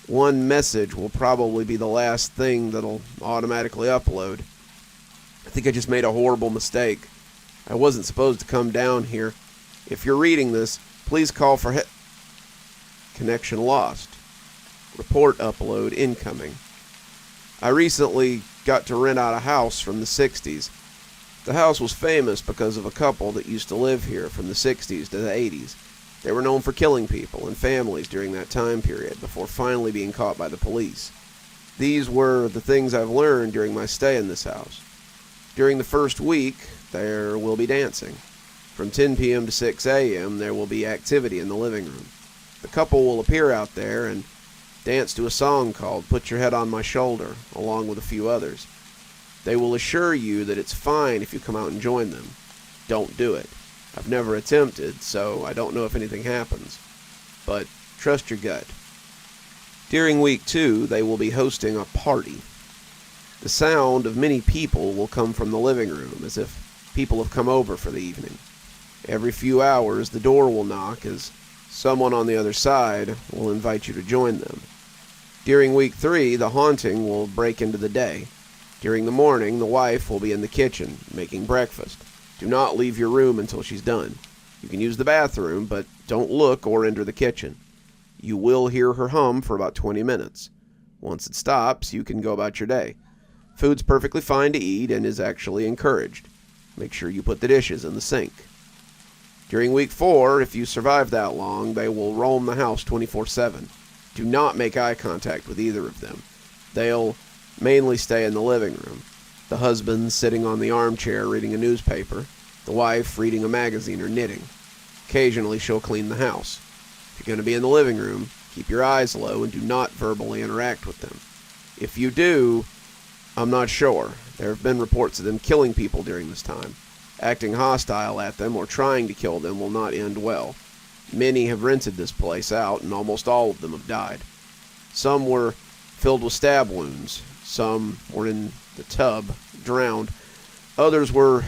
one message will probably be the last thing that'll automatically upload. I think I just made a horrible mistake. I wasn't supposed to come down here. If you're reading this, please call for connection lost. Report upload incoming. I recently got to rent out a house from the 60s. The house was famous because of a couple that used to live here from the 60s to the 80s. They were known for killing people and families during that time period before finally being caught by the police. These were the things I've learned during my stay in this house. During the first week, there will be dancing. From 10 p.m. to 6 a.m., there will be activity in the living room. The couple will appear out there and dance to a song called Put Your Head on My Shoulder, along with a few others. They will assure you that it's fine if you come out and join them. Don't do it. I've never attempted, so I don't know if anything happens. But trust your gut. During week 2, they will be hosting a party. The sound of many people will come from the living room, as if people have come over for the evening. Every few hours, the door will knock as someone on the other side will invite you to join them. During week 3, the haunting will break into the day. During the morning, the wife will be in the kitchen, making breakfast. Do not leave your room until she's done. You can use the bathroom, but don't look or enter the kitchen. You will hear her hum for about 20 minutes. Once it stops, you can go about your day. Food's perfectly fine to eat and is actually encouraged. Make sure you put the dishes in the sink. During week 4, if you survive that long, they will roam the house 24/7. Do not make eye contact with either of them. They'll mainly stay in the living room. The husband sitting on the armchair reading a newspaper, the wife reading a magazine or knitting. Occasionally she'll clean the house. If you're going to be in the living room, keep your eyes low and do not verbally interact with them. If you do, I'm not sure. There have been reports of them killing people during this time. Acting hostile at them or trying to kill them will not end well. Many have rented this place out and almost all of them have died. Some were filled with stab wounds. Some were in the tub, drowned. Others were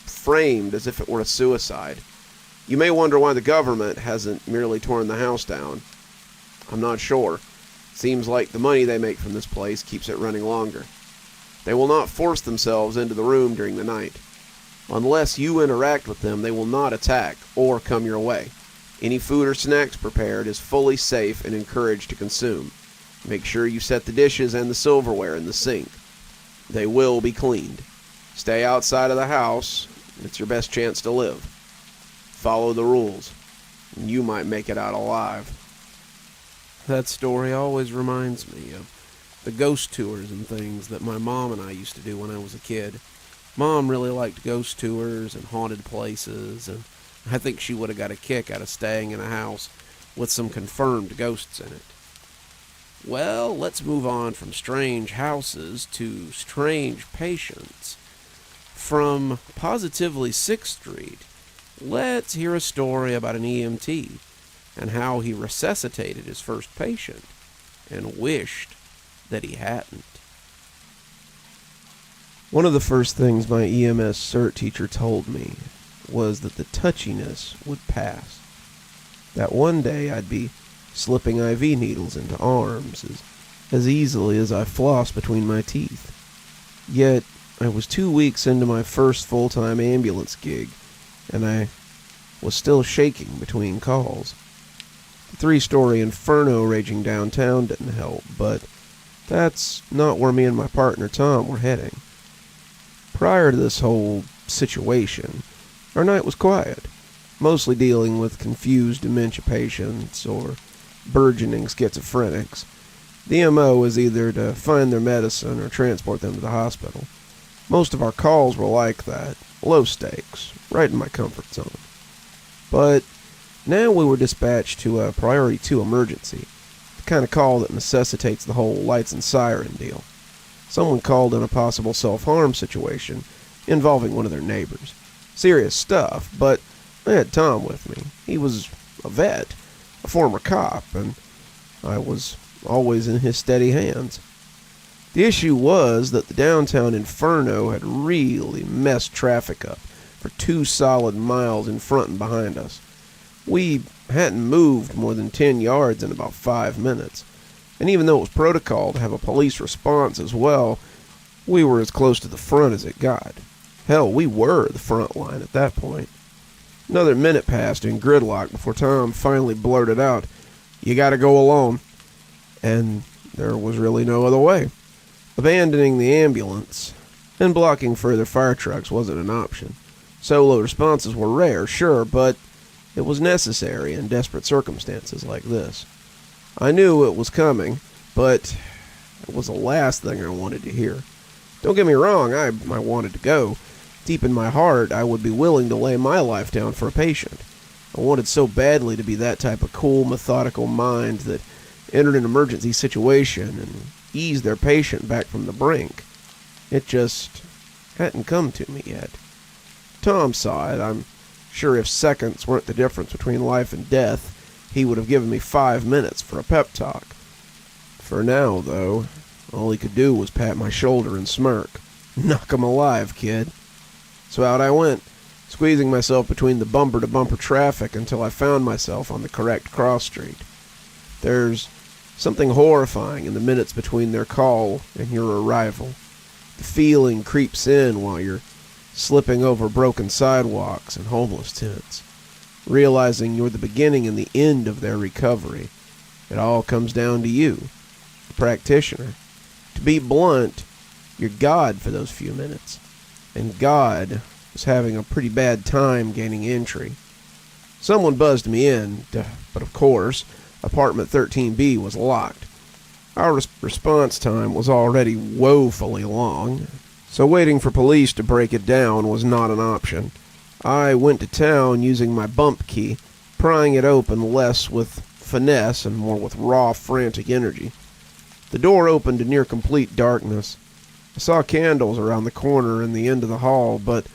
framed as if it were a suicide. You may wonder why the government hasn't merely torn the house down. I'm not sure. Seems like the money they make from this place keeps it running longer. They will not force themselves into the room during the night. Unless you interact with them, they will not attack or come your way. Any food or snacks prepared is fully safe and encouraged to consume. Make sure you set the dishes and the silverware in the sink. They will be cleaned. Stay outside of the house. It's your best chance to live. Follow the rules, and you might make it out alive. That story always reminds me of the ghost tours and things that my mom and I used to do when I was a kid. Mom really liked ghost tours and haunted places, and I think she would have got a kick out of staying in a house with some confirmed ghosts in it. Well, let's move on from strange houses to strange patients. From positively 6th Street, let's hear a story about an EMT and how he resuscitated his first patient and wished that he hadn't. One of the first things my EMS cert teacher told me was that the touchiness would pass. That one day I'd be slipping IV needles into arms as easily as I flossed between my teeth. Yet, I was 2 weeks into my first full-time ambulance gig, and I was still shaking between calls. The 3-story inferno raging downtown didn't help, but that's not where me and my partner Tom were heading. Prior to this whole situation, our night was quiet, mostly dealing with confused dementia patients or burgeoning schizophrenics. The MO is either to find their medicine or transport them to the hospital. Most of our calls were like that, low stakes, right in my comfort zone. But now we were dispatched to a priority 2 emergency, the kind of call that necessitates the whole lights and siren deal. Someone called in a possible self-harm situation involving one of their neighbors. Serious stuff, but I had Tom with me. He was a vet, a former cop, and I was always in his steady hands. The issue was that the downtown inferno had really messed traffic up for 2 solid miles in front and behind us. We hadn't moved more than 10 yards in about 5 minutes, and even though it was protocol to have a police response as well, we were as close to the front as it got. Hell, we were the front line at that point. Another minute passed in gridlock before Tom finally blurted out, "You gotta go alone." And there was really no other way. Abandoning the ambulance and blocking further fire trucks wasn't an option. Solo responses were rare, sure, but it was necessary in desperate circumstances like this. I knew it was coming, but it was the last thing I wanted to hear. Don't get me wrong, I wanted to go. Deep in my heart, I would be willing to lay my life down for a patient. I wanted so badly to be that type of cool, methodical mind that entered an emergency situation and eased their patient back from the brink. It just hadn't come to me yet. Tom saw it. I'm sure if seconds weren't the difference between life and death, he would have given me 5 minutes for a pep talk. For now, though, all he could do was pat my shoulder and smirk. "Knock 'em alive, kid." So out I went, squeezing myself between the bumper-to-bumper traffic until I found myself on the correct cross street. There's something horrifying in the minutes between their call and your arrival. The feeling creeps in while you're slipping over broken sidewalks and homeless tents, realizing you're the beginning and the end of their recovery. It all comes down to you, the practitioner. To be blunt, you're God for those few minutes. And God was having a pretty bad time gaining entry. Someone buzzed me in, but of course, apartment 13B was locked. Our response time was already woefully long, so waiting for police to break it down was not an option. I went to town using my bump key, prying it open less with finesse and more with raw, frantic energy. The door opened to near complete darkness. I saw candles around the corner and the end of the hall, but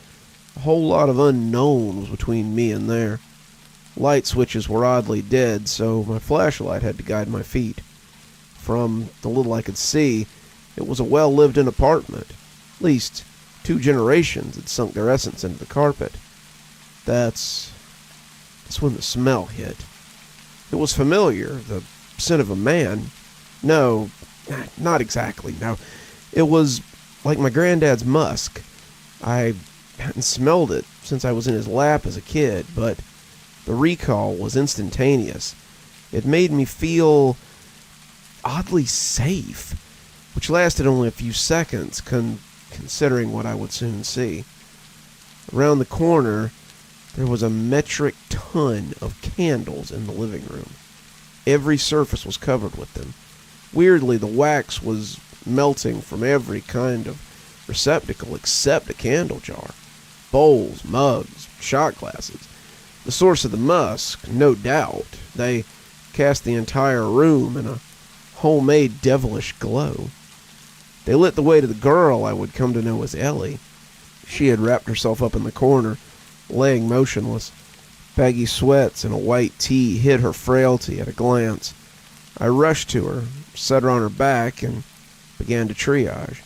a whole lot of unknown was between me and there. Light switches were oddly dead, so my flashlight had to guide my feet. From the little I could see, it was a well-lived-in apartment. At least 2 generations had sunk their essence into the carpet. That's when the smell hit. It was familiar, the scent of a man. No, not exactly, no. It was like my granddad's musk. I hadn't smelled it since I was in his lap as a kid, but the recall was instantaneous. It made me feel oddly safe, which lasted only a few seconds, considering what I would soon see. Around the corner, there was a metric ton of candles in the living room. Every surface was covered with them. Weirdly, the wax was melting from every kind of receptacle except a candle jar. Bowls, mugs, shot glasses. The source of the musk, no doubt. They cast the entire room in a homemade devilish glow. They lit the way to the girl I would come to know as Ellie. She had wrapped herself up in the corner, laying motionless. Baggy sweats and a white tee hid her frailty at a glance. I rushed to her, set her on her back, and began to triage.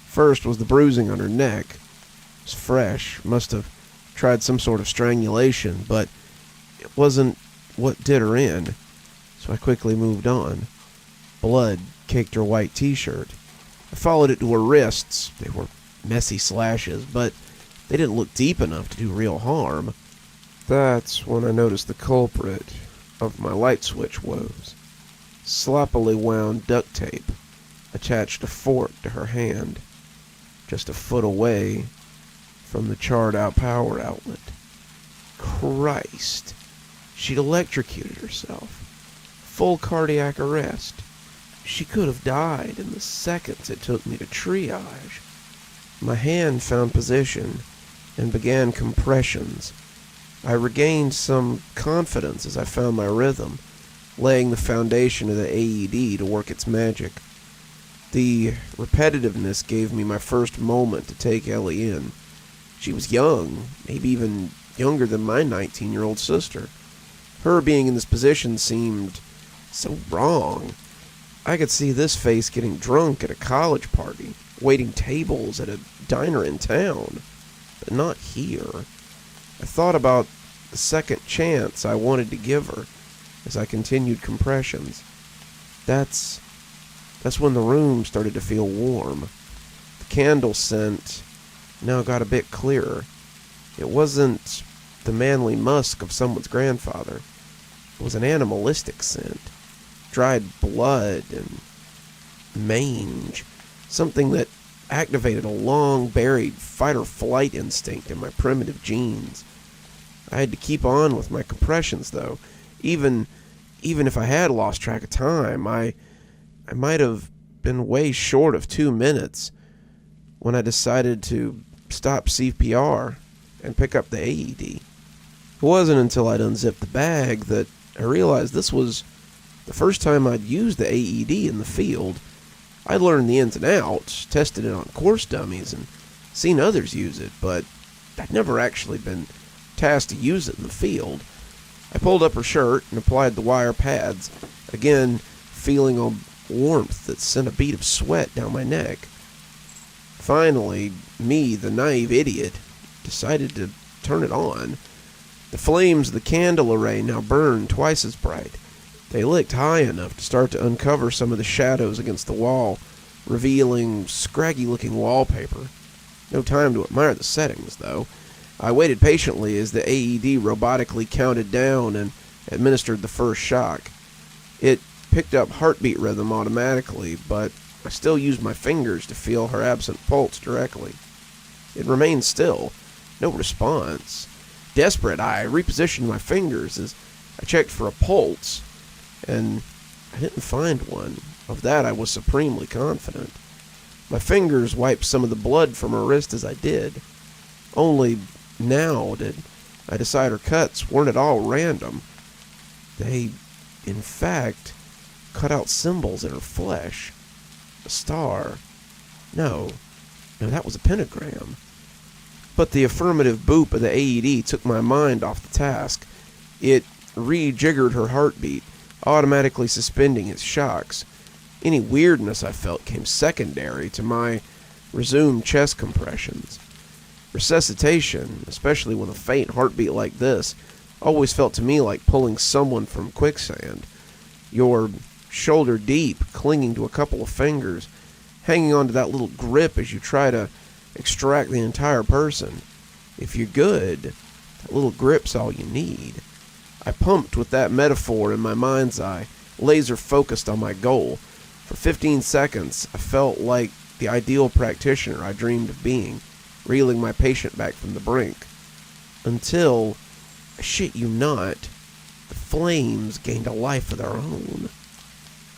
First was the bruising on her neck. It was fresh, must have tried some sort of strangulation, but it wasn't what did her in, so I quickly moved on. Blood caked her white t-shirt. I followed it to her wrists. They were messy slashes, but they didn't look deep enough to do real harm. That's when I noticed the culprit of my light switch woes. Sloppily wound duct tape attached a fork to her hand, just a foot away from the charred-out power outlet. Christ, she'd electrocuted herself. Full cardiac arrest. She could have died in the seconds it took me to triage. My hand found position and began compressions. I regained some confidence as I found my rhythm, laying the foundation of the AED to work its magic. The repetitiveness gave me my first moment to take Ellie in. She was young, maybe even younger than my 19-year-old sister. Her being in this position seemed so wrong. I could see this face getting drunk at a college party, waiting tables at a diner in town, but not here. I thought about the second chance I wanted to give her as I continued compressions. That's when the room started to feel warm. The candle scent now got a bit clearer. It wasn't the manly musk of someone's grandfather. It was an animalistic scent. Dried blood and mange. Something that activated a long-buried fight-or-flight instinct in my primitive genes. I had to keep on with my compressions, though. Even if I had lost track of time, I might have been way short of 2 minutes when I decided to stop CPR and pick up the AED. It wasn't until I'd unzipped the bag that I realized this was the first time I'd used the AED in the field. I'd learned the ins and outs, tested it on course dummies, and seen others use it, but I'd never actually been tasked to use it in the field. I pulled up her shirt and applied the wire pads, again feeling a warmth that sent a bead of sweat down my neck. Finally, me, the naive idiot, decided to turn it on. The flames of the candle array now burned twice as bright. They licked high enough to start to uncover some of the shadows against the wall, revealing scraggy-looking wallpaper. No time to admire the settings, though. I waited patiently as the AED robotically counted down and administered the first shock. It picked up heartbeat rhythm automatically, but I still used my fingers to feel her absent pulse directly. It remained still. No response. Desperate, I repositioned my fingers as I checked for a pulse, and I didn't find one. Of that I was supremely confident. My fingers wiped some of the blood from her wrist as I did. Only now did I decide her cuts weren't at all random. They, in fact, cut out symbols in her flesh. A star. No, that was a pentagram. But the affirmative boop of the AED took my mind off the task. It rejiggered her heartbeat, automatically suspending its shocks. Any weirdness I felt came secondary to my resumed chest compressions. Resuscitation, especially with a faint heartbeat like this, always felt to me like pulling someone from quicksand. You're shoulder deep, clinging to a couple of fingers, hanging onto that little grip as you try to extract the entire person. If you're good, that little grip's all you need. I pumped with that metaphor in my mind's eye, laser focused on my goal. For 15 seconds, I felt like the ideal practitioner I dreamed of being, reeling my patient back from the brink. Until, I shit you not, the flames gained a life of their own.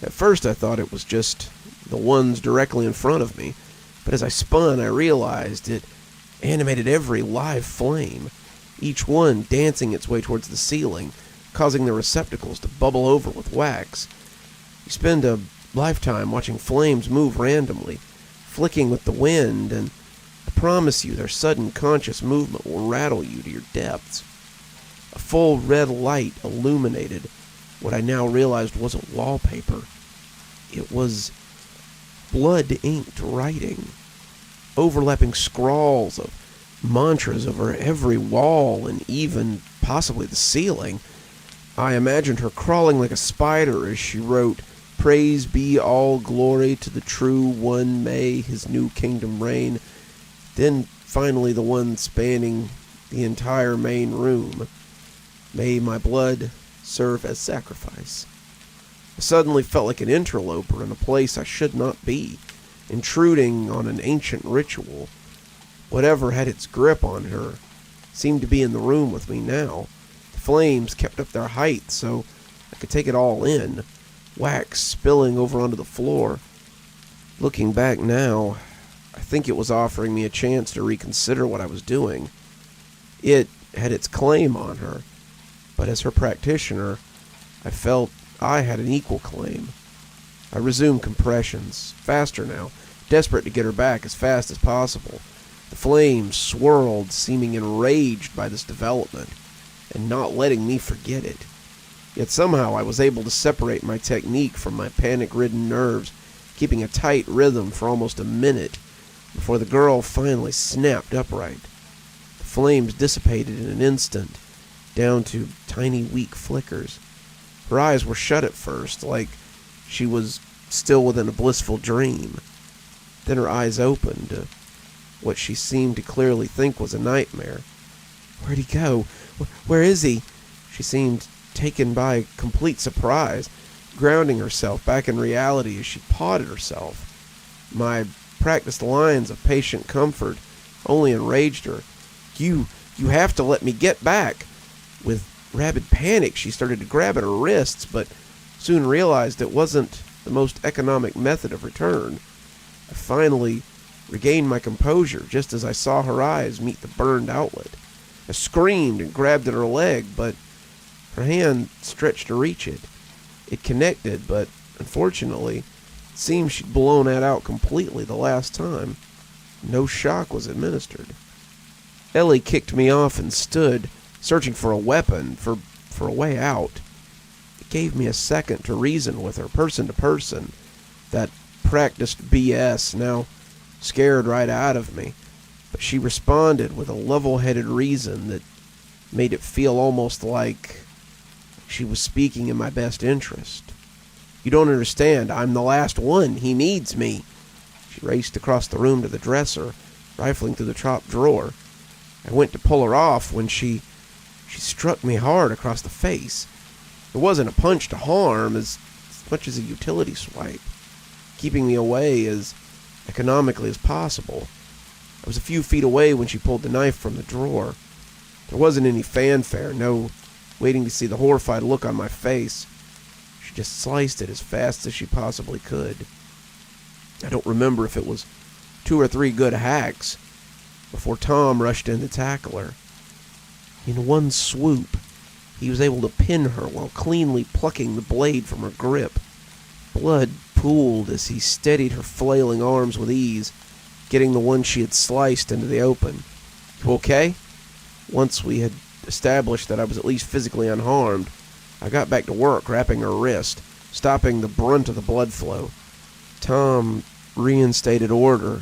At first I thought it was just the ones directly in front of me, but as I spun I realized it animated every live flame, each one dancing its way towards the ceiling, causing the receptacles to bubble over with wax. You spend a lifetime watching flames move randomly, flicking with the wind, and I promise you their sudden conscious movement will rattle you to your depths. A full red light illuminated what I now realized wasn't wallpaper. It was blood-inked writing, overlapping scrawls of mantras over every wall and even possibly the ceiling. I imagined her crawling like a spider as she wrote, "Praise be all glory to the true one, may his new kingdom reign." Then finally the one spanning the entire main room. "May my blood serve as sacrifice." I suddenly felt like an interloper in a place I should not be, intruding on an ancient ritual. Whatever had its grip on her seemed to be in the room with me now. The flames kept up their height so I could take it all in, wax spilling over onto the floor. Looking back now, I think it was offering me a chance to reconsider what I was doing. It had its claim on her, but as her practitioner, I felt I had an equal claim. I resumed compressions, faster now, desperate to get her back as fast as possible. The flames swirled, seeming enraged by this development, and not letting me forget it. Yet somehow I was able to separate my technique from my panic-ridden nerves, keeping a tight rhythm for almost a minute before the girl finally snapped upright. The flames dissipated in an instant, down to tiny weak flickers. Her eyes were shut at first, like she was still within a blissful dream. Then her eyes opened to what she seemed to clearly think was a nightmare. "Where'd he go? Where is he?" She seemed taken by complete surprise, grounding herself back in reality as she pawed at herself. My practiced lines of patient comfort only enraged her. You have to let me get back." With rabid panic, she started to grab at her wrists, but soon realized it wasn't the most economic method of return. I finally regained my composure just as I saw her eyes meet the burned outlet. I screamed and grabbed at her leg, but her hand stretched to reach it. It connected, but unfortunately, it seemed she'd blown that out completely the last time. No shock was administered. Ellie kicked me off and stood, searching for a weapon, for a way out. It gave me a second to reason with her, person to person. That practiced BS now scared right out of me, but she responded with a level-headed reason that made it feel almost like she was speaking in my best interest. "You don't understand. I'm the last one. He needs me." She raced across the room to the dresser, rifling through the top drawer. I went to pull her off when she struck me hard across the face. It wasn't a punch to harm as much as a utility swipe, keeping me away as economically as possible. I was a few feet away when she pulled the knife from the drawer. There wasn't any fanfare, no waiting to see the horrified look on my face. She just sliced it as fast as she possibly could. I don't remember if it was 2 or 3 good hacks before Tom rushed in to tackle her. In one swoop, he was able to pin her while cleanly plucking the blade from her grip. Blood pooled as he steadied her flailing arms with ease, getting the one she had sliced into the open. "You okay?" Once we had established that I was at least physically unharmed, I got back to work wrapping her wrist, stopping the brunt of the blood flow. Tom reinstated order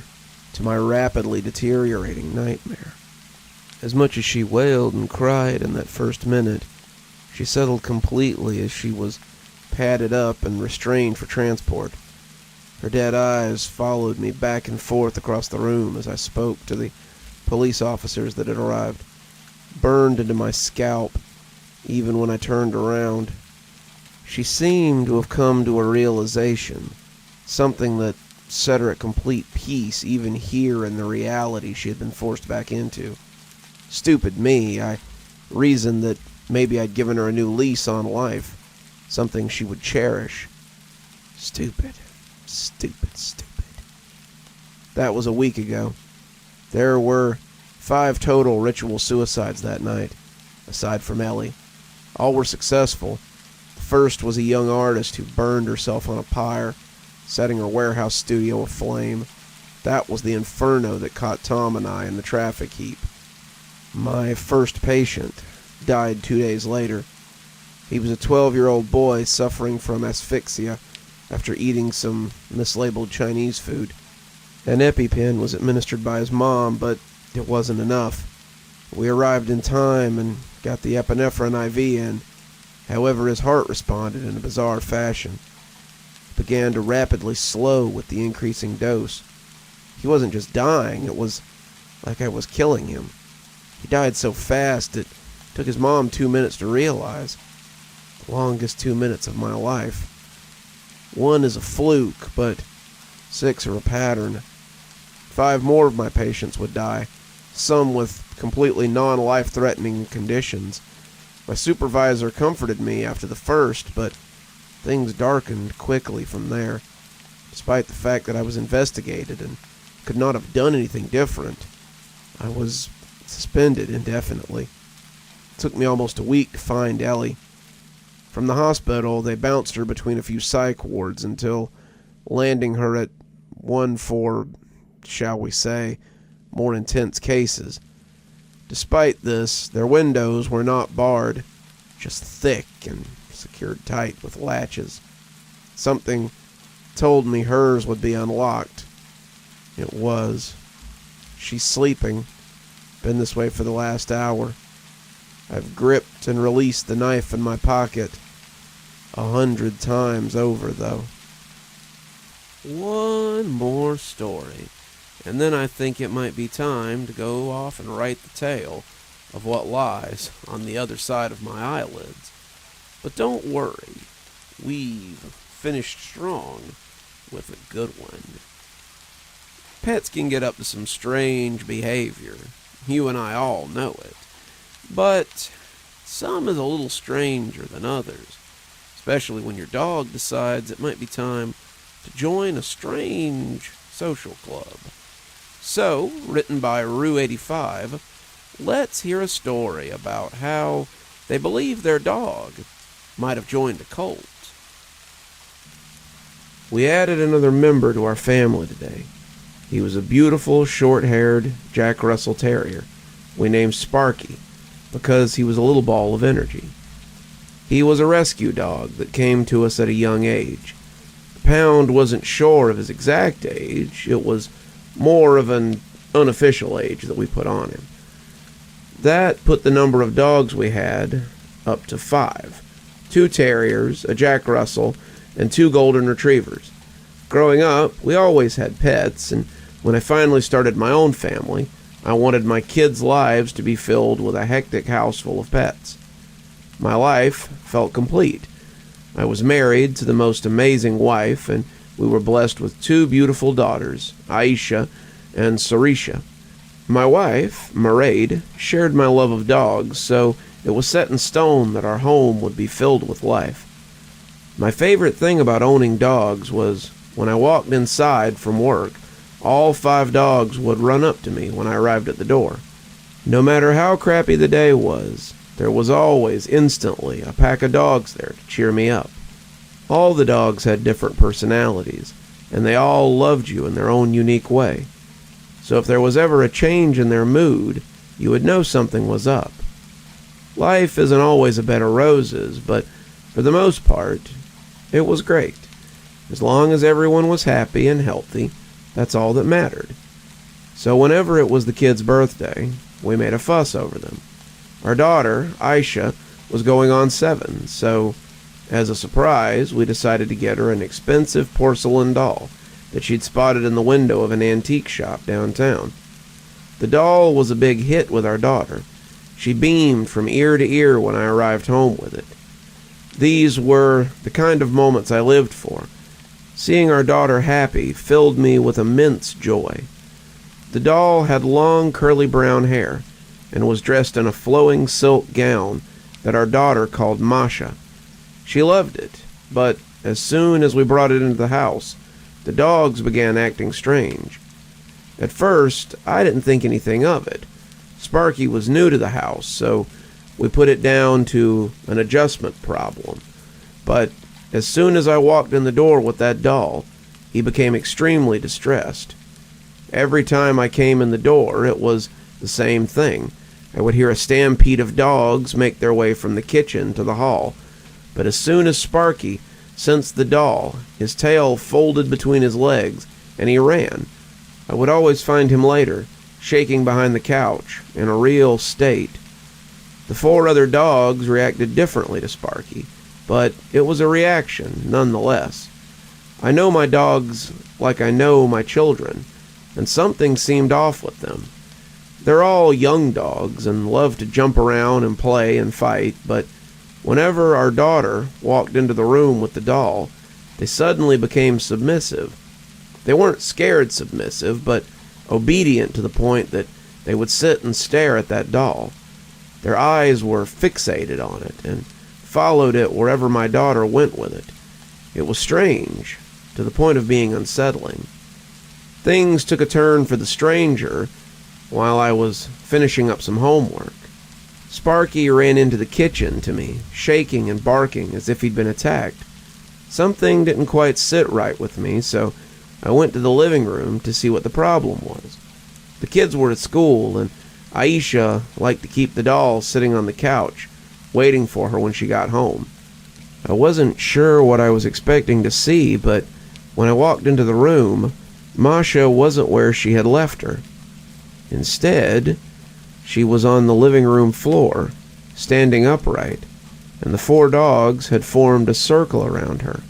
to my rapidly deteriorating nightmare. As much as she wailed and cried in that first minute, she settled completely as she was padded up and restrained for transport. Her dead eyes followed me back and forth across the room as I spoke to the police officers that had arrived, burned into my scalp even when I turned around. She seemed to have come to a realization, something that set her at complete peace even here in the reality she had been forced back into. Stupid me, I reasoned that maybe I'd given her a new lease on life, something she would cherish. Stupid. That was a week ago. There were 5 total ritual suicides that night, aside from Ellie. All were successful. The first was a young artist who burned herself on a pyre, setting her warehouse studio aflame. That was the inferno that caught Tom and I in the traffic heap. My first patient died 2 days later. He was a 12-year-old boy suffering from asphyxia after eating some mislabeled Chinese food. An EpiPen was administered by his mom, but it wasn't enough. We arrived in time and got the epinephrine IV in. However, his heart responded in a bizarre fashion. It began to rapidly slow with the increasing dose. He wasn't just dying, it was like I was killing him. He died so fast it took his mom 2 minutes to realize. The longest 2 minutes of my life. 1 is a fluke, but 6 are a pattern. 5 more of my patients would die, some with completely non-life-threatening conditions. My supervisor comforted me after the first, but things darkened quickly from there, despite the fact that I was investigated and could not have done anything different. I was suspended indefinitely. It took me almost a week to find Ellie. From the hospital, they bounced her between a few psych wards until landing her at one for, shall we say, more intense cases. Despite this, their windows were not barred, just thick and secured tight with latches. Something told me hers would be unlocked. It was. She's sleeping. Been this way for the last hour. I've gripped and released the knife in my pocket 100 times over, though. One more story, and then I think it might be time to go off and write the tale of what lies on the other side of my eyelids. But don't worry, we've finished strong with a good one. Pets can get up to some strange behavior. You and I all know it. But some is a little stranger than others, especially when your dog decides it might be time to join a strange social club. So, written by Rue85, let's hear a story about how they believe their dog might have joined a cult. We added another member to our family today. He was a beautiful, short-haired Jack Russell Terrier we named Sparky because he was a little ball of energy. He was a rescue dog that came to us at a young age. The pound wasn't sure of his exact age. It was more of an unofficial age that we put on him. That put the number of dogs we had up to 5. 2 terriers, a Jack Russell, and 2 golden retrievers. Growing up, we always had pets, and when I finally started my own family, I wanted my kids' lives to be filled with a hectic house full of pets. My life felt complete. I was married to the most amazing wife, and we were blessed with 2 beautiful daughters, Aisha and Sarisha. My wife, Mairead, shared my love of dogs, so it was set in stone that our home would be filled with life. My favorite thing about owning dogs was when I walked inside from work, all 5 dogs would run up to me when I arrived at the door. No matter how crappy the day was, there was always instantly a pack of dogs there to cheer me up. All the dogs had different personalities, and they all loved you in their own unique way. So if there was ever a change in their mood, you would know something was up. Life isn't always a bed of roses, but for the most part, it was great. As long as everyone was happy and healthy, that's all that mattered. So whenever it was the kids' birthday, we made a fuss over them. Our daughter, Aisha, was going on 7, so as a surprise, we decided to get her an expensive porcelain doll that she'd spotted in the window of an antique shop downtown. The doll was a big hit with our daughter. She beamed from ear to ear when I arrived home with it. These were the kind of moments I lived for. Seeing our daughter happy filled me with immense joy. The doll had long curly brown hair and was dressed in a flowing silk gown that our daughter called Masha. She loved it, but as soon as we brought it into the house, the dogs began acting strange. At first, I didn't think anything of it. Sparky was new to the house, so we put it down to an adjustment problem. But as soon as I walked in the door with that doll, he became extremely distressed. Every time I came in the door, it was the same thing. I would hear a stampede of dogs make their way from the kitchen to the hall. But as soon as Sparky sensed the doll, his tail folded between his legs, and he ran. I would always find him later, shaking behind the couch, in a real state. The 4 other dogs reacted differently to Sparky, but it was a reaction, nonetheless. I know my dogs like I know my children, and something seemed off with them. They're all young dogs and love to jump around and play and fight, but whenever our daughter walked into the room with the doll, they suddenly became submissive. They weren't scared submissive, but obedient to the point that they would sit and stare at that doll. Their eyes were fixated on it and followed it wherever my daughter went with it. It was strange, to the point of being unsettling. Things took a turn for the stranger while I was finishing up some homework. Sparky ran into the kitchen to me, shaking and barking as if he'd been attacked. Something didn't quite sit right with me, so I went to the living room to see what the problem was. The kids were at school, and Aisha liked to keep the doll sitting on the couch, waiting for her when she got home. I wasn't sure what I was expecting to see, but when I walked into the room, Masha wasn't where she had left her. Instead, she was on the living room floor, standing upright, and the 4 dogs had formed a circle around her.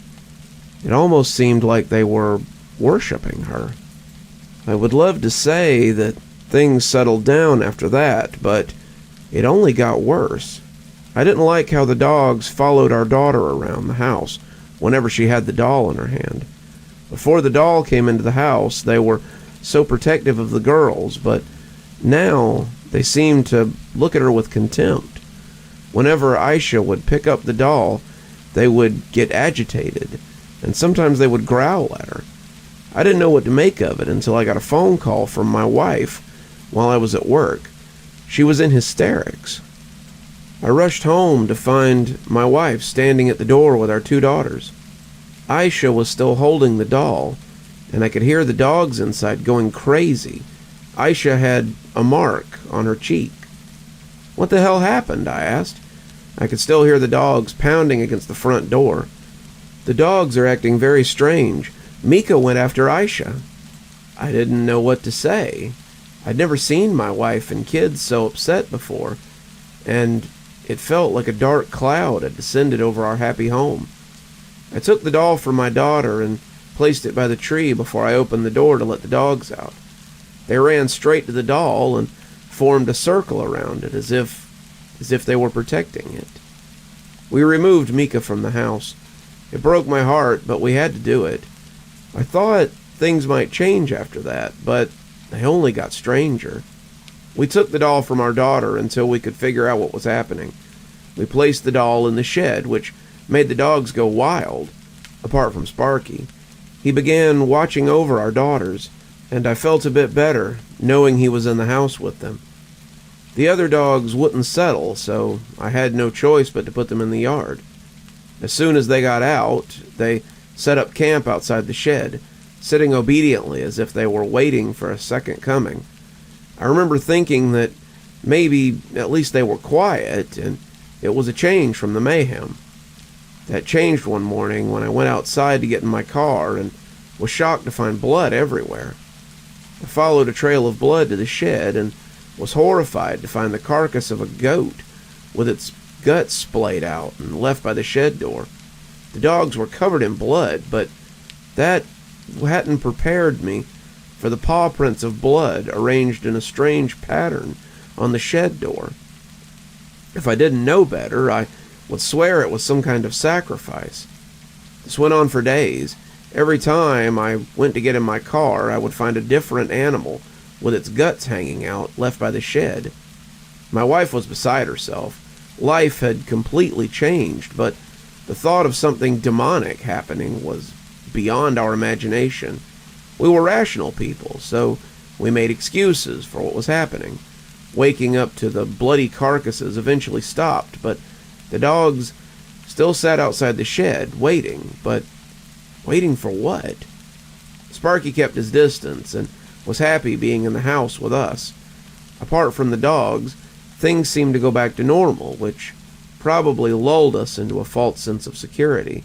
It almost seemed like they were worshipping her. I would love to say that things settled down after that, but it only got worse. I didn't like how the dogs followed our daughter around the house whenever she had the doll in her hand. Before the doll came into the house, they were so protective of the girls, but now they seemed to look at her with contempt. Whenever Aisha would pick up the doll, they would get agitated, and sometimes they would growl at her. I didn't know what to make of it until I got a phone call from my wife while I was at work. She was in hysterics. I rushed home to find my wife standing at the door with our 2 daughters. Aisha was still holding the doll, and I could hear the dogs inside going crazy. Aisha had a mark on her cheek. "What the hell happened?" I asked. I could still hear the dogs pounding against the front door. "The dogs are acting very strange. Mika went after Aisha." I didn't know what to say. I'd never seen my wife and kids so upset before, and it felt like a dark cloud had descended over our happy home. I took the doll from my daughter and placed it by the tree before I opened the door to let the dogs out. They ran straight to the doll and formed a circle around it as if they were protecting it. We removed Mika from the house. It broke my heart, but we had to do it. I thought things might change after that, but they only got stranger. We took the doll from our daughter until we could figure out what was happening. We placed the doll in the shed, which made the dogs go wild, apart from Sparky. He began watching over our daughters, and I felt a bit better knowing he was in the house with them. The other dogs wouldn't settle, so I had no choice but to put them in the yard. As soon as they got out, they set up camp outside the shed, sitting obediently as if they were waiting for a second coming. I remember thinking that maybe at least they were quiet, and it was a change from the mayhem. That changed one morning when I went outside to get in my car and was shocked to find blood everywhere. I followed a trail of blood to the shed and was horrified to find the carcass of a goat with its guts splayed out and left by the shed door. The dogs were covered in blood, but that hadn't prepared me for the paw prints of blood arranged in a strange pattern on the shed door. If I didn't know better, I would swear it was some kind of sacrifice. This went on for days. Every time I went to get in my car, I would find a different animal with its guts hanging out, left by the shed. My wife was beside herself. Life had completely changed, but the thought of something demonic happening was beyond our imagination. We were rational people, so we made excuses for what was happening. Waking up to the bloody carcasses eventually stopped, but the dogs still sat outside the shed, waiting. But waiting for what? Sparky kept his distance and was happy being in the house with us. Apart from the dogs, things seemed to go back to normal, which probably lulled us into a false sense of security.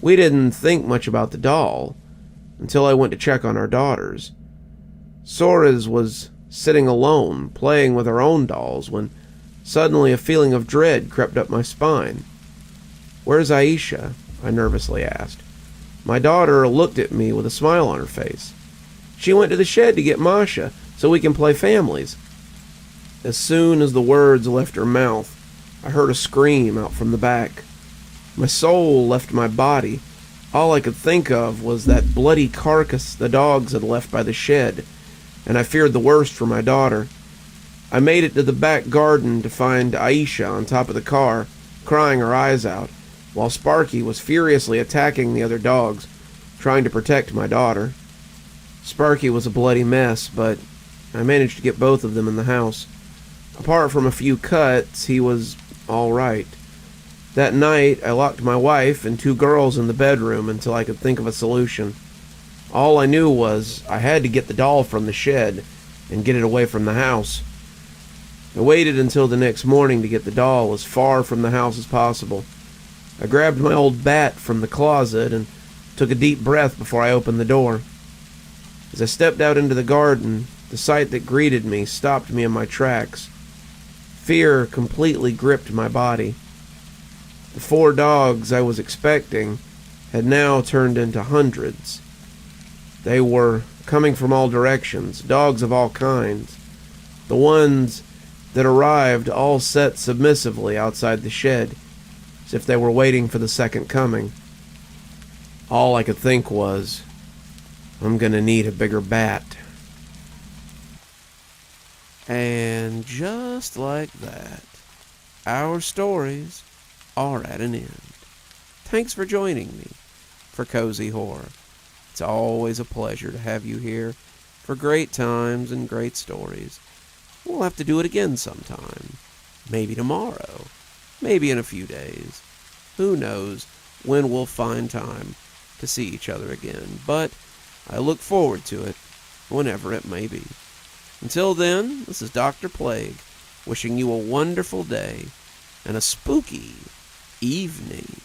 We didn't think much about the doll until I went to check on our daughters. Sora's was sitting alone, playing with her own dolls, when suddenly a feeling of dread crept up my spine. "Where's Aisha?" I nervously asked. My daughter looked at me with a smile on her face. "She went to the shed to get Masha, so we can play families." As soon as the words left her mouth, I heard a scream out from the back. My soul left my body. All I could think of was that bloody carcass the dogs had left by the shed, and I feared the worst for my daughter. I made it to the back garden to find Aisha on top of the car, crying her eyes out, while Sparky was furiously attacking the other dogs, trying to protect my daughter. Sparky was a bloody mess, but I managed to get both of them in the house. Apart from a few cuts, he was all right. That night, I locked my wife and 2 girls in the bedroom until I could think of a solution. All I knew was I had to get the doll from the shed and get it away from the house. I waited until the next morning to get the doll as far from the house as possible. I grabbed my old bat from the closet and took a deep breath before I opened the door. As I stepped out into the garden, the sight that greeted me stopped me in my tracks. Fear completely gripped my body. The 4 dogs I was expecting had now turned into hundreds. They were coming from all directions, dogs of all kinds. The ones that arrived all sat submissively outside the shed, as if they were waiting for the second coming. All I could think was, I'm gonna need a bigger bat. And just like that, our stories are at an end. Thanks for joining me for Cozy Horror. It's always a pleasure to have you here for great times and great stories. We'll have to do it again sometime. Maybe tomorrow. Maybe in a few days. Who knows when we'll find time to see each other again. But I look forward to it whenever it may be. Until then, this is Dr. Plague, wishing you a wonderful day and a spooky evening.